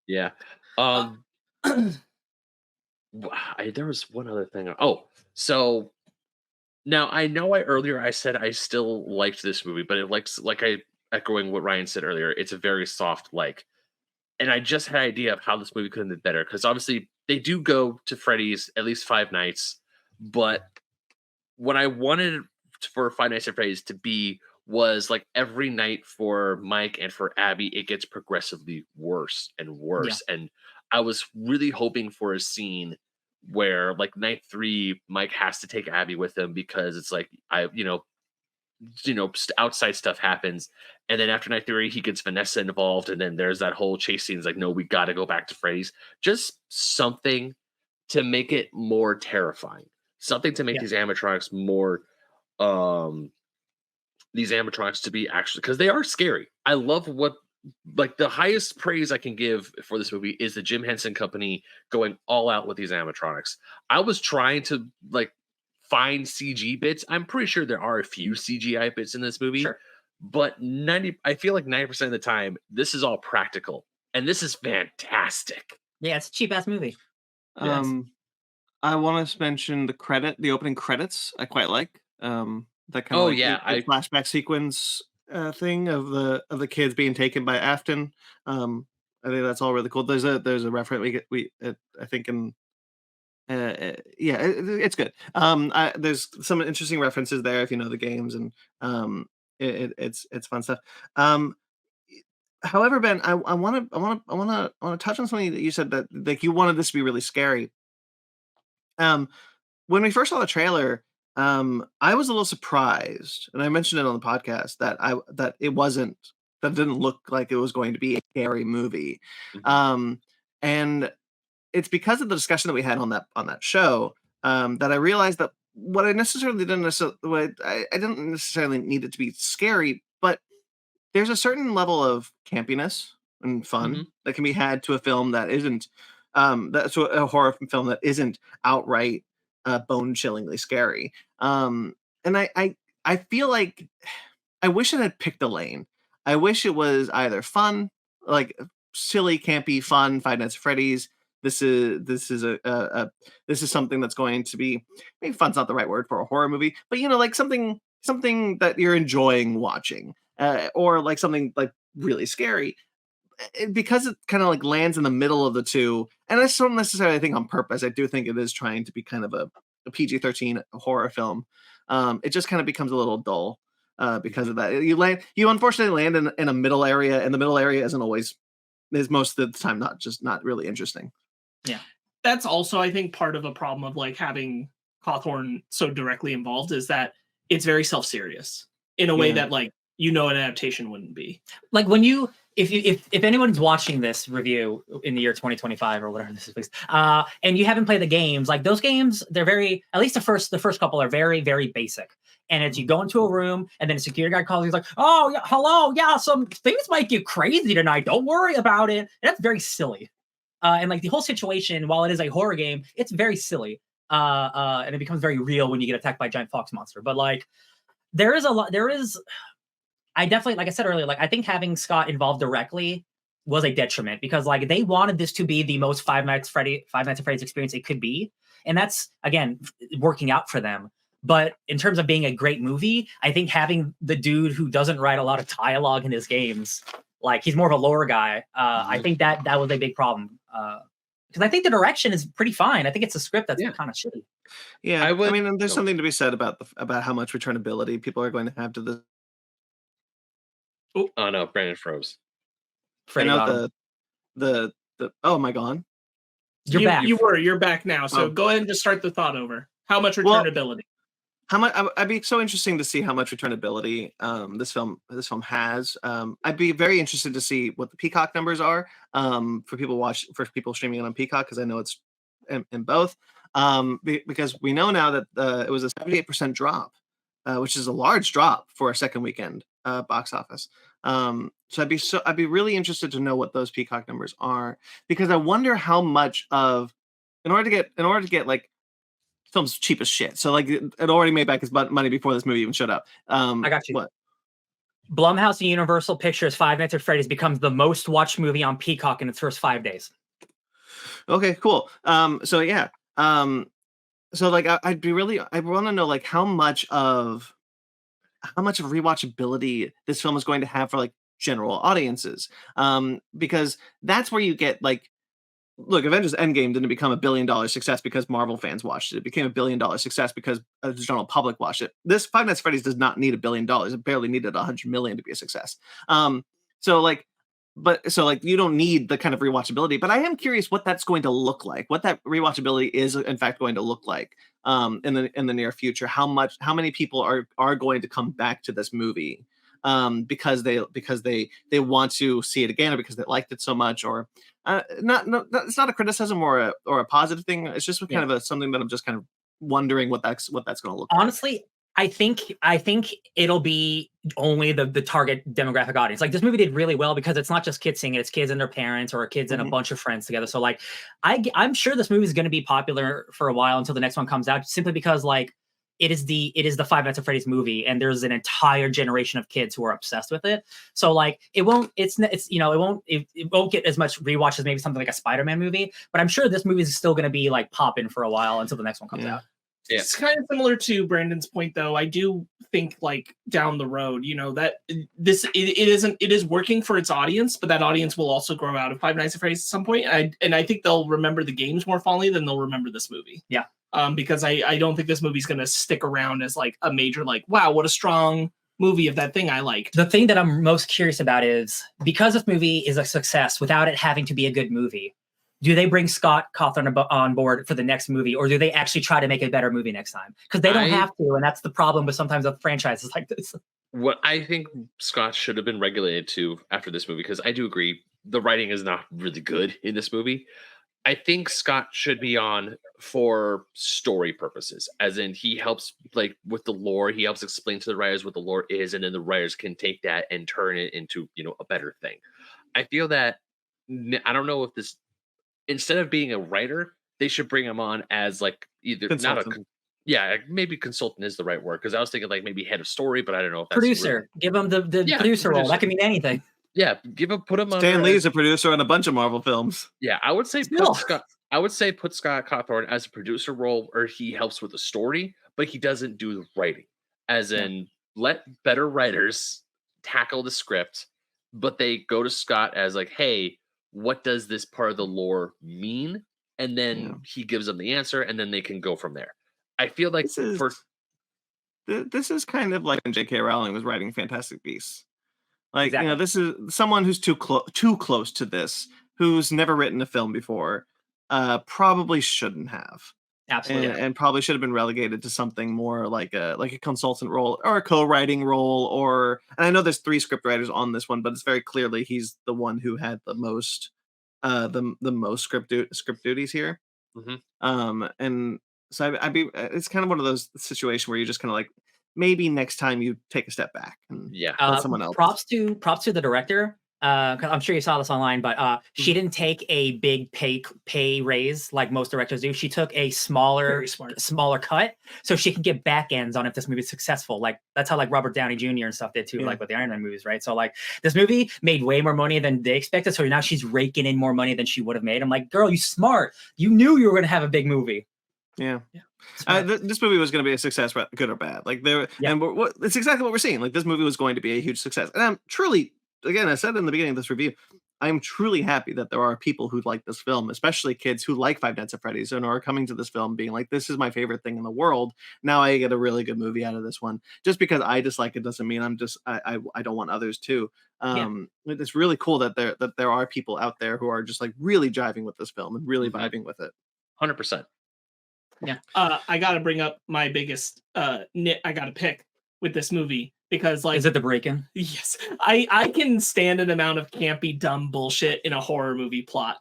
Yeah. There was one other thing. So now I know earlier I said I still liked this movie, but it echoing what Ryan said earlier, it's a very soft like. And I just had an idea of how this movie could have been better, because obviously they do go to Freddy's at least 5 nights, but what I wanted for Five Nights at Freddy's to be was like every night for Mike and for Abby, it gets progressively worse and worse. And I was really hoping for a scene where like night 3, Mike has to take Abby with him because it's like outside stuff happens, and then after night 3 he gets Vanessa involved, and then there's that whole chase scene. It's like, no, we got to go back to Freddy's. Just something to make it more terrifying, something to make these animatronics more these animatronics to be actually, because they are scary. I love what, like, the highest praise I can give for this movie is the Jim Henson Company going all out with these animatronics. I was trying to like find CG bits. I'm pretty sure there are a few CGI bits in this movie, but I feel like 90% of the time this is all practical, and this is fantastic. Yeah, it's a cheap ass movie. I want to mention the opening credits. I quite like that kind of flashback sequence thing of the kids being taken by Afton. I think that's all really cool. There's a reference I think in it's good. There's some interesting references there if you know the games, and it's fun stuff. However, Ben, I want to touch on something that you said, that like you wanted this to be really scary. When we first saw the trailer, I was a little surprised, and I mentioned it on the podcast that it didn't look like it was going to be a scary movie. And it's because of the discussion that we had on that show that I realized that what I didn't necessarily need it to be scary, but there's a certain level of campiness and fun that can be had to a film that isn't that's a horror film that isn't outright bone-chillingly scary. And I feel like I wish it had picked a lane. I wish it was either fun, like silly, campy, fun, Five Nights at Freddy's. This is something that's going to be, maybe fun's not the right word for a horror movie, but like something that you're enjoying watching, or like something like really scary. Because it kind of like lands in the middle of the two, and I don't necessarily think on purpose. I do think it is trying to be kind of a PG-13 horror film. It just kind of becomes a little dull because of that. You unfortunately land in a middle area, and the middle area is most of the time not really interesting. Yeah, that's also, I think, part of a problem of like having Cawthon so directly involved, is that it's very self-serious in a way that like an adaptation wouldn't be. Like when you. If anyone's watching this review in the year 2025 or whatever this is, please, and you haven't played the games, like those games, they're very, at least the first couple are very, very basic. And it's you go into a room and then a security guard calls you, he's like, oh, yeah, hello, yeah, some things might get crazy tonight. Don't worry about it. And that's very silly. And like the whole situation, while it is a horror game, it's very silly. And it becomes very real when you get attacked by a giant fox monster. But like I definitely, like I said earlier, like I think having Scott involved directly was a detriment, because like they wanted this to be the most Five Nights at Freddy's experience it could be. And that's, again, working out for them. But in terms of being a great movie, I think having the dude who doesn't write a lot of dialogue in his games, like he's more of a lore guy, I think that was a big problem. Because I think the direction is pretty fine. I think it's a script that's kind of shitty. Yeah, I mean, there's something to be said about how much returnability people are going to have to this. Oh no, Brandon froze. Freddy, the oh, am I gone? You're back. You're back now. So go ahead and just start the thought over. How much returnability? How much? I'd be so interesting to see how much returnability this film has. I'd be very interested to see what the Peacock numbers are for people streaming it on Peacock, because I know it's in both. Because we know now that it was a 78% drop, which is a large drop for a second weekend box office. So I'd be really interested to know what those Peacock numbers are, because I wonder how much of, in order to get like film's cheap as shit. So like it already made back its money before this movie even showed up. I got you. What? Blumhouse and Universal Pictures' Five Nights at Freddy's becomes the most watched movie on Peacock in its first 5 days. Okay, cool. So yeah. So like I want to know like how much of rewatchability this film is going to have for like general audiences. Because that's where you get like look, Avengers Endgame didn't become $1 billion success because Marvel fans watched it. It became $1 billion success because the general public watched it. This Five Nights at Freddy's does not need $1 billion. It barely needed 100 million to be a success. So you don't need the kind of rewatchability, but I am curious what that's going to look like, what that rewatchability is in fact going to look like in the near future. How many people are going to come back to this movie because they want to see it again, or because they liked it so much, or it's not a criticism or a positive thing. It's just kind of something that I'm just kind of wondering what that's going to look like. Honestly, I think it'll be only the target demographic audience. Like, this movie did really well because it's not just kids seeing it; it's kids and their parents, or kids and a bunch of friends together. So, like, I'm sure this movie is going to be popular for a while until the next one comes out, simply because, like, it is the Five Nights at Freddy's movie, and there's an entire generation of kids who are obsessed with it. So, like, it won't get as much rewatch as maybe something like a Spider-Man movie, but I'm sure this movie is still going to be like popping for a while until the next one comes out. Yeah. It's kind of similar to Brandon's point, though. I do think, like, down the road, that it is working for its audience, but that audience will also grow out of Five Nights at Freddy's at some point. And I think they'll remember the games more fondly than they'll remember this movie. Yeah. Because I don't think this movie's going to stick around as like a major, like, wow, what a strong movie of that thing I liked. The thing that I'm most curious about is, because this movie is a success without it having to be a good movie, do they bring Scott Cawthon on board for the next movie, or do they actually try to make a better movie next time? Because they don't have to, and that's the problem with sometimes with franchises like this. What I think Scott should have been regulated to after this movie, because I do agree the writing is not really good in this movie. I think Scott should be on for story purposes, as in he helps, like, with the lore. He helps explain to the writers what the lore is, and then the writers can take that and turn it into, a better thing. I feel that, I don't know if this, instead of being a writer, they should bring him on as, like, either consultant. Maybe consultant is the right word, because I was thinking like maybe head of story, but I don't know if that's producer. Give him the producer role. That can mean anything. Yeah, put him on. Stan Lee's a producer on a bunch of Marvel films. Yeah, I would say put Scott Cawthon as a producer role, or he helps with the story, but he doesn't do the writing. As in, let better writers tackle the script, but they go to Scott as like, hey, what does this part of the lore mean? And then he gives them the answer, and then they can go from there. I feel like this is kind of like when J.K. Rowling was writing Fantastic Beasts. Like, exactly. This is someone who's too close to this, who's never written a film before, probably shouldn't have. Absolutely. And probably should have been relegated to something more like a consultant role or a co-writing role, and I know there's 3 script writers on this one, but it's very clearly he's the one who had the most the most script duties here. And so it's kind of one of those situations where you're just kind of like, maybe next time you take a step back and let someone else. Props to the director. I'm sure you saw this online, but she didn't take a big pay raise like most directors do. She took a smaller cut so she can get back ends on if this movie is successful. Like, that's how like Robert Downey Jr. and stuff did too, like with the Iron Man movies, right? So like, this movie made way more money than they expected, so now she's raking in more money than she would have made. I'm like, girl, you smart. You knew you were going to have a big movie. Yeah. This movie was going to be a success, good or bad. Like, and it's exactly what we're seeing. Like, this movie was going to be a huge success, and I'm truly, again, I said in the beginning of this review, I'm truly happy that there are people who like this film, especially kids who like Five Nights at Freddy's and are coming to this film being like, this is my favorite thing in the world. Now I get a really good movie out of this one. Just because I dislike it doesn't mean I don't want others to. It's really cool that there are people out there who are just like really jiving with this film and really vibing with it. 100%. Yeah. I got to bring up my biggest nit I got to pick with this movie, because, like, is it the break-in? Yes. I can stand an amount of campy, dumb bullshit in a horror movie plot.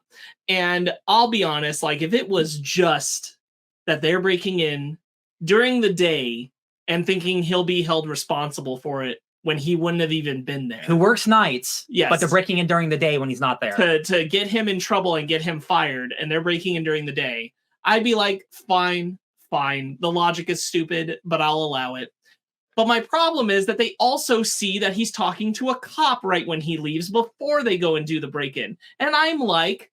And I'll be honest, like, if it was just that they're breaking in during the day and thinking he'll be held responsible for it when he wouldn't have even been there. Who works nights, yes, but they're breaking in during the day when he's not there. To get him in trouble and get him fired, and they're breaking in during the day, I'd be like, fine. The logic is stupid, but I'll allow it. But my problem is that they also see that he's talking to a cop right when he leaves before they go and do the break-in. And I'm like,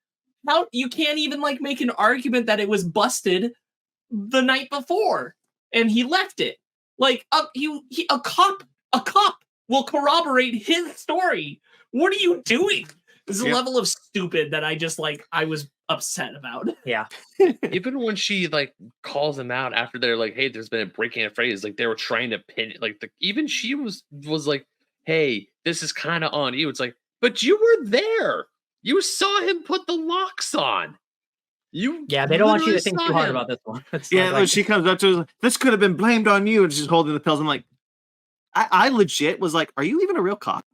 how you can't even like make an argument that it was busted the night before and he left it. Like a cop will corroborate his story. What are you doing? This is a level of stupid that I just like. I was upset about. Yeah. Even when she like calls them out after they're like, "Hey, there's been a breaking at Freddy's," like they were trying to pin it. Like even she was like, "Hey, this is kind of on you." It's like, but you were there. You saw him put the locks on. They don't want you to think too hard about this one. When she comes up to her, this could have been blamed on you, and she's holding the pills. I'm like, I legit was like, are you even a real cop?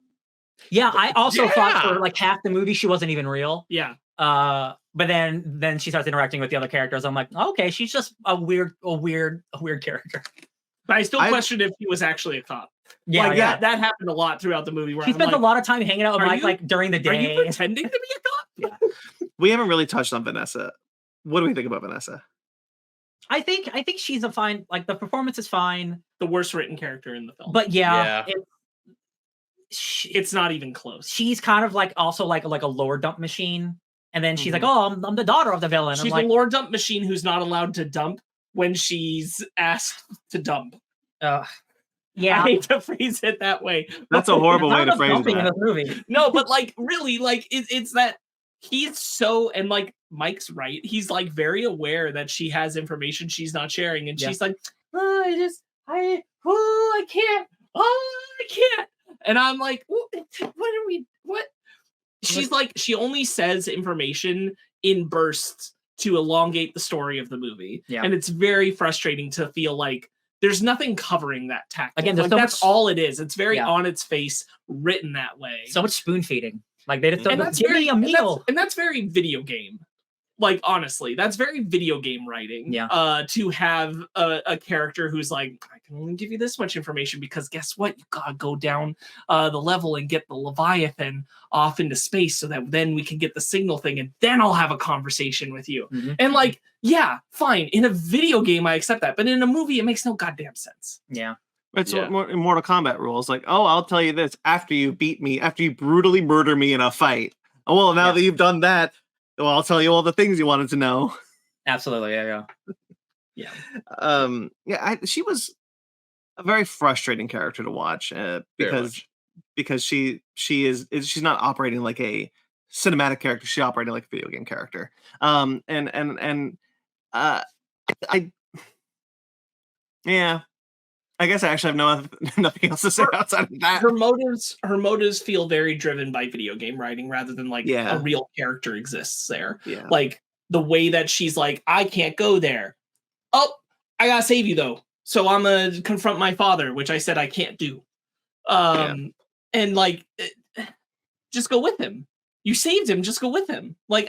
Yeah, I also thought for like half the movie she wasn't even real. Yeah. But then she starts interacting with the other characters. I'm like, okay, she's just a weird character. But I still question if he was actually a cop. Yeah, that happened a lot throughout the movie. Where she spent a lot of time hanging out with Mike like during the day. Are you pretending to be a cop? Yeah. We haven't really touched on Vanessa. What do we think about Vanessa? I think she's a fine. Like the performance is fine. The worst written character in the film. But it's not even close. She's kind of like also like a lore dump machine. And then she's like, "Oh, I'm the daughter of the villain." She's a lore dump machine who's not allowed to dump when she's asked to dump. Yeah, I hate to phrase it that way. That's a horrible way to phrase it. In this movie. No, but like really, like it's that he's so, and like Mike's right. He's like very aware that she has information she's not sharing, and she's like, I can't. And I'm like, what? She's like, she only says information in bursts to elongate the story of the movie. Yeah. And it's very frustrating to feel like there's nothing covering that tactic. Again, like, that's all it is. It's very on its face, written that way. So much spoon feeding. Like they just give me a meal. And that's very video game. Like, honestly, that's very video game writing. Yeah. To have a character who's like, I can only give you this much information because guess what? You gotta go down the level and get the Leviathan off into space so that then we can get the signal thing and then I'll have a conversation with you. Mm-hmm. And like, yeah, fine. In a video game, I accept that. But in a movie, it makes no goddamn sense. Yeah. It's in Mortal Kombat rules. Like, oh, I'll tell you this after you beat me, after you brutally murder me in a fight. Oh, well, now that you've done that, well, I'll tell you all the things you wanted to know. Absolutely, She was a very frustrating character to watch because she's not operating like a cinematic character. She's operating like a video game character. I guess I actually have nothing else to say outside of that. Her motives feel very driven by video game writing rather than like a real character exists there. Yeah. Like the way that she's like, I can't go there. Oh, I gotta save you though. So I'm gonna confront my father, which I said I can't do. And like, just go with him. You saved him. Just go with him. Like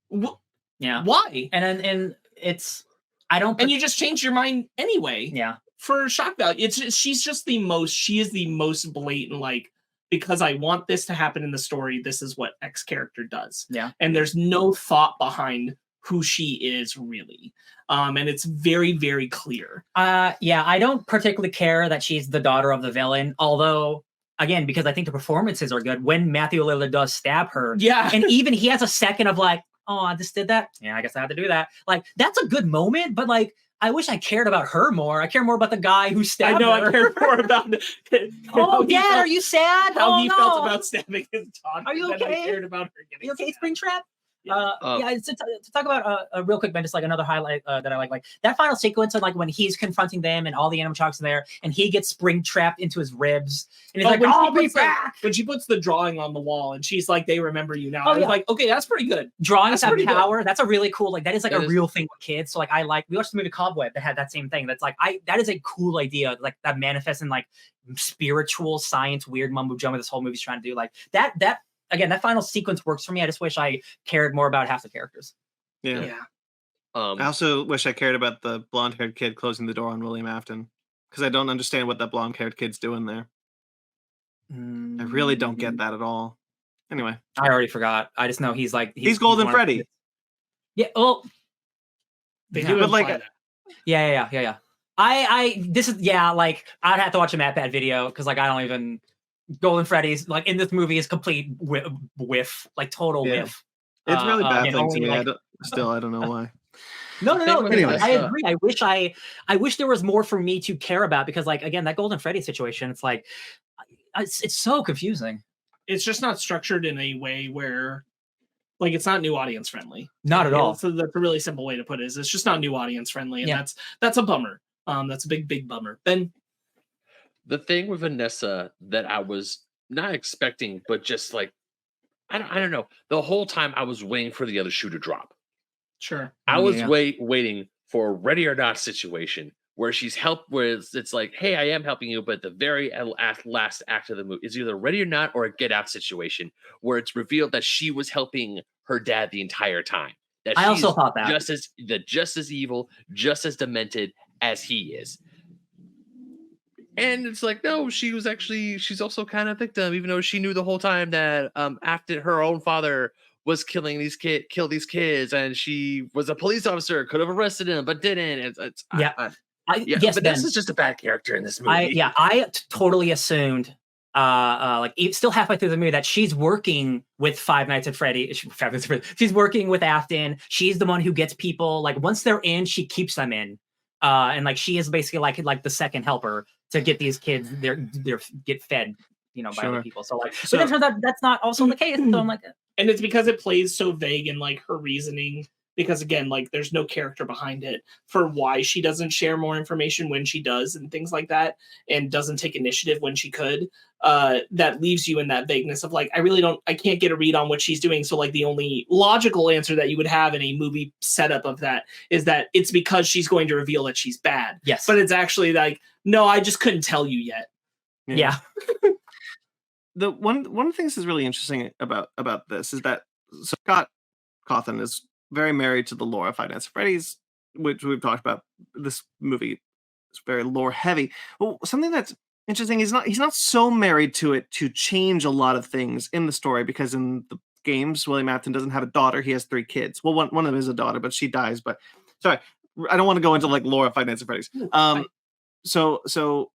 why? And it's and you just changed your mind anyway. Yeah. For shock value, she's just the most blatant, like, because I want this to happen in the story, this is what X character does. Yeah. And there's no thought behind who she is really. And it's very, very clear. I don't particularly care that she's the daughter of the villain, although again, because I think the performances are good when Matthew Lillard does stab her. Yeah. And even he has a second of like, oh, I just did that. Yeah, I guess I had to do that. Like, that's a good moment, but like, I wish I cared about her more. I care more about the guy who stabbed her. I care more about Dad, are you sad? How he felt about stabbing his daughter. Are you okay? I cared about her getting okay, stabbed. Springtrap? To talk about a real quick, just like another highlight that I like that final sequence of like when he's confronting them and all the animatronics are there and he gets spring trapped into his ribs and he's like, I'll be back. When she puts the drawing on the wall and she's like, they remember you now. I was like, okay, that's pretty good. Drawings have power. That's a really cool, like that is like a real thing with kids. So like we watched the movie Cobweb that had that same thing. That's like that is a cool idea, like that manifests in like spiritual science, weird mumbo jumbo this whole movie's trying to do. Like that again, that final sequence works for me. I just wish I cared more about half the characters. Yeah. I also wish I cared about the blonde-haired kid closing the door on William Afton because I don't understand what that blonde-haired kid's doing there. I really don't get that at all. Anyway, I already forgot. I just know he's Golden Freddy. Yeah. Well, they do, but like, yeah. Like I'd have to watch a MatPat video because like I don't even. Golden Freddy's like in this movie is complete whiff, like total whiff. It's really bad thing to me. Like, I don't know why. No. Anyways, I agree. I wish there was more for me to care about because, like, again, that Golden Freddy situation. It's like it's so confusing. it's just not structured in a way where like it's not new audience friendly. Not at all. So that's a really simple way to put it. Is it's just not new audience friendly, and that's a bummer. That's a big bummer. Ben, the thing with Vanessa that I was not expecting, but just like I don't know. The whole time I was waiting for the other shoe to drop. Sure. I was waiting for a ready or not situation where where it's like, hey, I am helping you, but the very last act of the movie is either ready or not or a get out situation where it's revealed that she was helping her dad the entire time. That I also thought that just as evil, just as demented as he is. And it's like, no, she's also kind of victim, even though she knew the whole time that after her own father was killed these kids, and she was a police officer, could have arrested him, but didn't. Yes, but this is just a bad character in this movie. I totally assumed, still halfway through the movie, that she's working with Five Nights at Freddy. She's working with Afton. She's the one who gets people, like, once they're in, she keeps them in. And like she is basically like the second helper to get these kids their get fed, by other people. So but then turns out that's not also the case. So I'm like, and it's because it plays so vague in like her reasoning. Because again, like there's no character behind it for why she doesn't share more information when she does and things like that, and doesn't take initiative when she could. That leaves you in that vagueness of like, I can't get a read on what she's doing. So like the only logical answer that you would have in a movie setup of that is that it's because she's going to reveal that she's bad. Yes. But it's actually like, no, I just couldn't tell you yet. Yeah. The one of the things that's really interesting about this is that Scott Cawthon is very married to the lore of Five Nights at Freddy's, which we've talked about. This movie is very lore heavy. Well, something that's interesting is he's not so married to it to change a lot of things in the story, because in the games, William Afton doesn't have a daughter. He has 3 kids. Well, one of them is a daughter, but she dies. But sorry, I don't want to go into like lore of Five Nights at Freddy's. So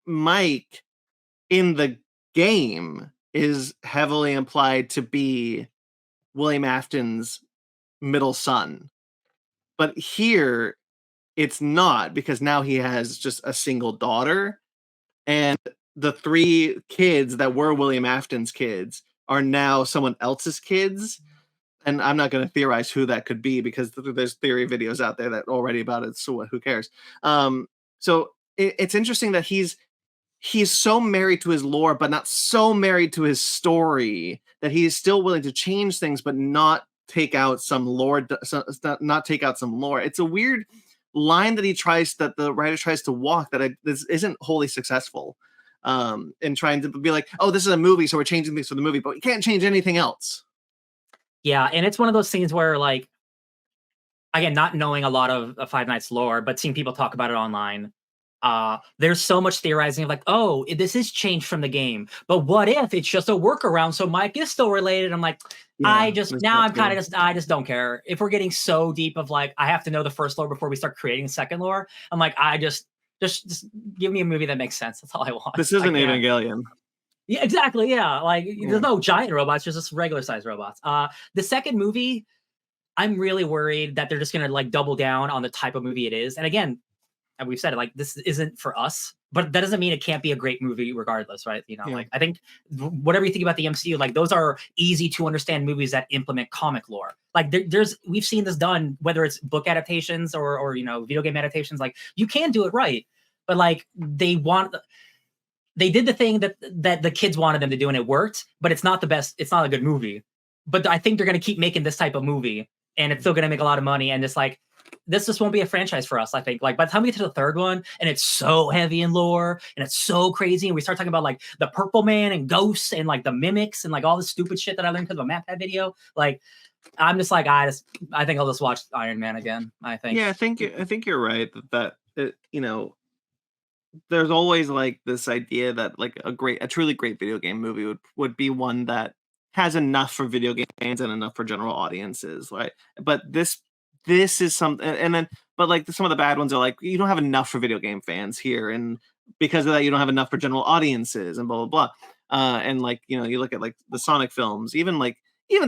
Mike in the game is heavily implied to be William Afton's middle son, but here it's not, because now he has just a single daughter, and the 3 kids that were William Afton's kids are now someone else's kids. And I'm not going to theorize who that could be, because there's theory videos out there that already about it, so who cares. So it's interesting that he's so married to his lore, but not so married to his story, that he is still willing to change things, but not take out some lore. Not take out some lore. It's a weird line that the writer tries to walk, that this isn't wholly successful. In trying to be like, oh, this is a movie, so we're changing things for the movie, but we can't change anything else. Yeah, and it's one of those scenes where, like, again, not knowing a lot of Five Nights lore, but seeing people talk about it online, there's so much theorizing of like, oh, this is changed from the game, but what if it's just a workaround so Mike is still related? I'm like, I just don't care. If we're getting so deep of like, I have to know the first lore before we start creating the second lore, I'm like, I just give me a movie that makes sense. That's all I want. This isn't Evangelion. Yeah, exactly. Yeah, like there's no giant robots, just regular sized robots. The second movie, I'm really worried that they're just gonna like double down on the type of movie it is. And again, and we've said it, like, this isn't for us, but that doesn't mean it can't be a great movie regardless, right? Like, I think whatever you think about the MCU, like, those are easy to understand movies that implement comic lore. Like, we've seen this done, whether it's book adaptations or video game adaptations. Like, you can do it right, but like they did the thing that the kids wanted them to do, and it worked, but it's not the best. It's not a good movie. But I think they're going to keep making this type of movie, and it's still going to make a lot of money. And it's like, this just won't be a franchise for us, I think. Like, by the time we get to the third one, and it's so heavy in lore, and it's so crazy, and we start talking about like the Purple Man and ghosts and like the mimics and like all the stupid shit that I learned because of a MatPat video. Like, I'm just like, I think I'll just watch Iron Man again. I think. Yeah, I think you're right that there's always like this idea that like a truly great video game movie would be one that has enough for video game fans and enough for general audiences, right? But this is something, and then but like some of the bad ones are like, you don't have enough for video game fans here, and because of that you don't have enough for general audiences, and blah blah blah. And like, you look at like the Sonic films, even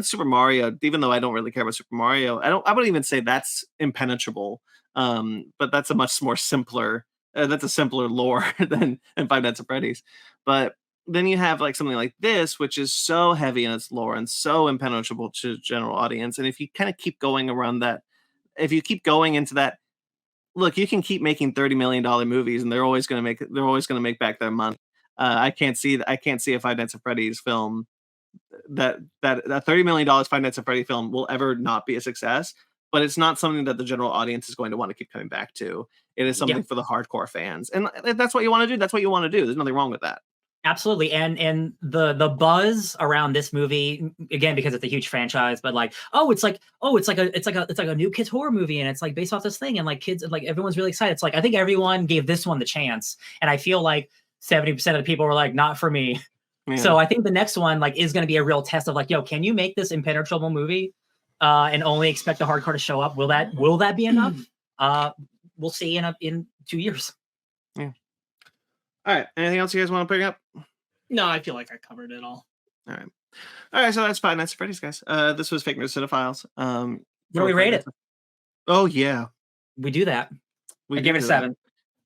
Super Mario, even though I don't really care about Super Mario, I wouldn't even say that's impenetrable. But that's a much more simpler that's a simpler lore than Five Nights at Freddy's. But then you have like something like this, which is so heavy in its lore and so impenetrable to the general audience. And if you kind of keep going around that, if you keep going into that, look, you can keep making $30 million movies, and they're always going to make back their money. I can't see a Five Nights at Freddy's film that $30 million Five Nights at Freddy film will ever not be a success. But it's not something that the general audience is going to want to keep coming back to. It is something for the hardcore fans, and that's what you want to do. That's what you want to do. There's nothing wrong with that. Absolutely. And the buzz around this movie, again, because it's a huge franchise, but like, it's like a new kids horror movie, and it's like based off this thing, and like kids, like everyone's really excited. It's like, I think everyone gave this one the chance, and I feel like 70% of the people were like, not for me. Yeah. So I think the next one like is going to be a real test of like, can you make this impenetrable movie and only expect the hardcore to show up? Will that be enough? We'll see in 2 years. Yeah. All right. Anything else you guys want to bring up? No, I feel like I covered it all. All right. So that's Five Nights at Freddy's, guys. This was Fake Nerd Cine-Files. What do we rate it? Oh yeah, we do that. I give it a 7.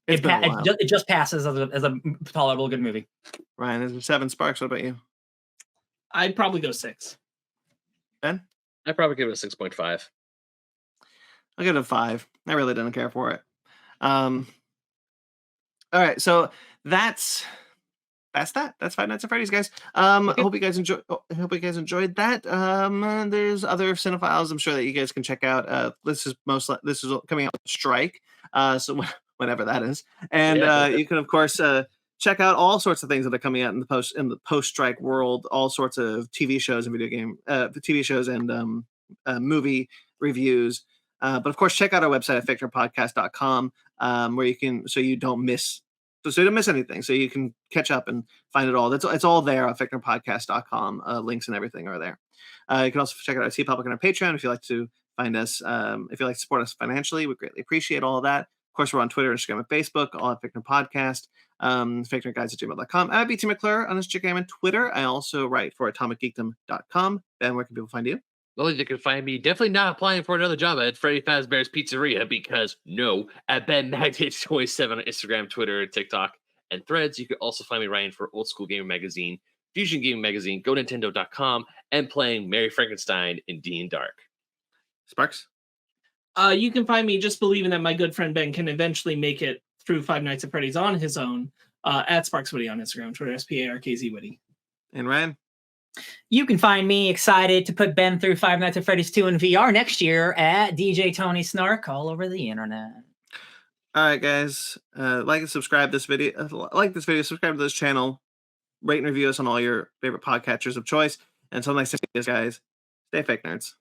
It just passes as a tolerable good movie. Ryan, is it 7? Sparks, what about you? I'd probably go 6. Ben? I'd probably give it a 6.5. I'll give it a 5. I really didn't care for it. All right, so that's that. That's Five Nights at Freddy's, guys. I hope you guys enjoyed that. There's other cinephiles I'm sure that you guys can check out. This is coming out with Strike. So whatever that is. And you can of course check out all sorts of things that are coming out in the post-strike world, all sorts of TV shows and TV shows and movie reviews. But of course, check out our website at fakenerdpodcast.com, where you can so you don't miss anything. So you can catch up and find it all. It's all there on fakenerdpodcast.com. Links and everything are there. You can also check out our TeePublic and our Patreon if you like to find us. If you like to support us financially, we greatly appreciate all of that. Of course, we're on Twitter, Instagram, and Facebook, all at Fake Nerd Podcast. fakenerdguides@gmail.com. I'm BT McClure on Instagram and Twitter. I also write for atomicgeekdom.com. Ben, where can people find you? Well, you can find me definitely not applying for another job at Freddy Fazbear's Pizzeria because no, at Ben Magnet 27 on Instagram, Twitter, TikTok, and Threads. You can also find me writing for Old School Gaming Magazine, Fusion Gaming Magazine, GoNintendo.com, and playing Mary Frankenstein in D and Dark. Sparks? You can find me just believing that my good friend Ben can eventually make it through Five Nights at Freddy's on his own at SparksWitty on Instagram, Twitter, SPARKZWitty. And Ryan? You can find me excited to put Ben through Five Nights at Freddy's 2 in VR next year at DJ Tony Snark all over the internet. All right, guys. Like and subscribe this video. Subscribe to this channel. Rate and review us on all your favorite podcatchers of choice. And until next time, guys, stay fake nerds.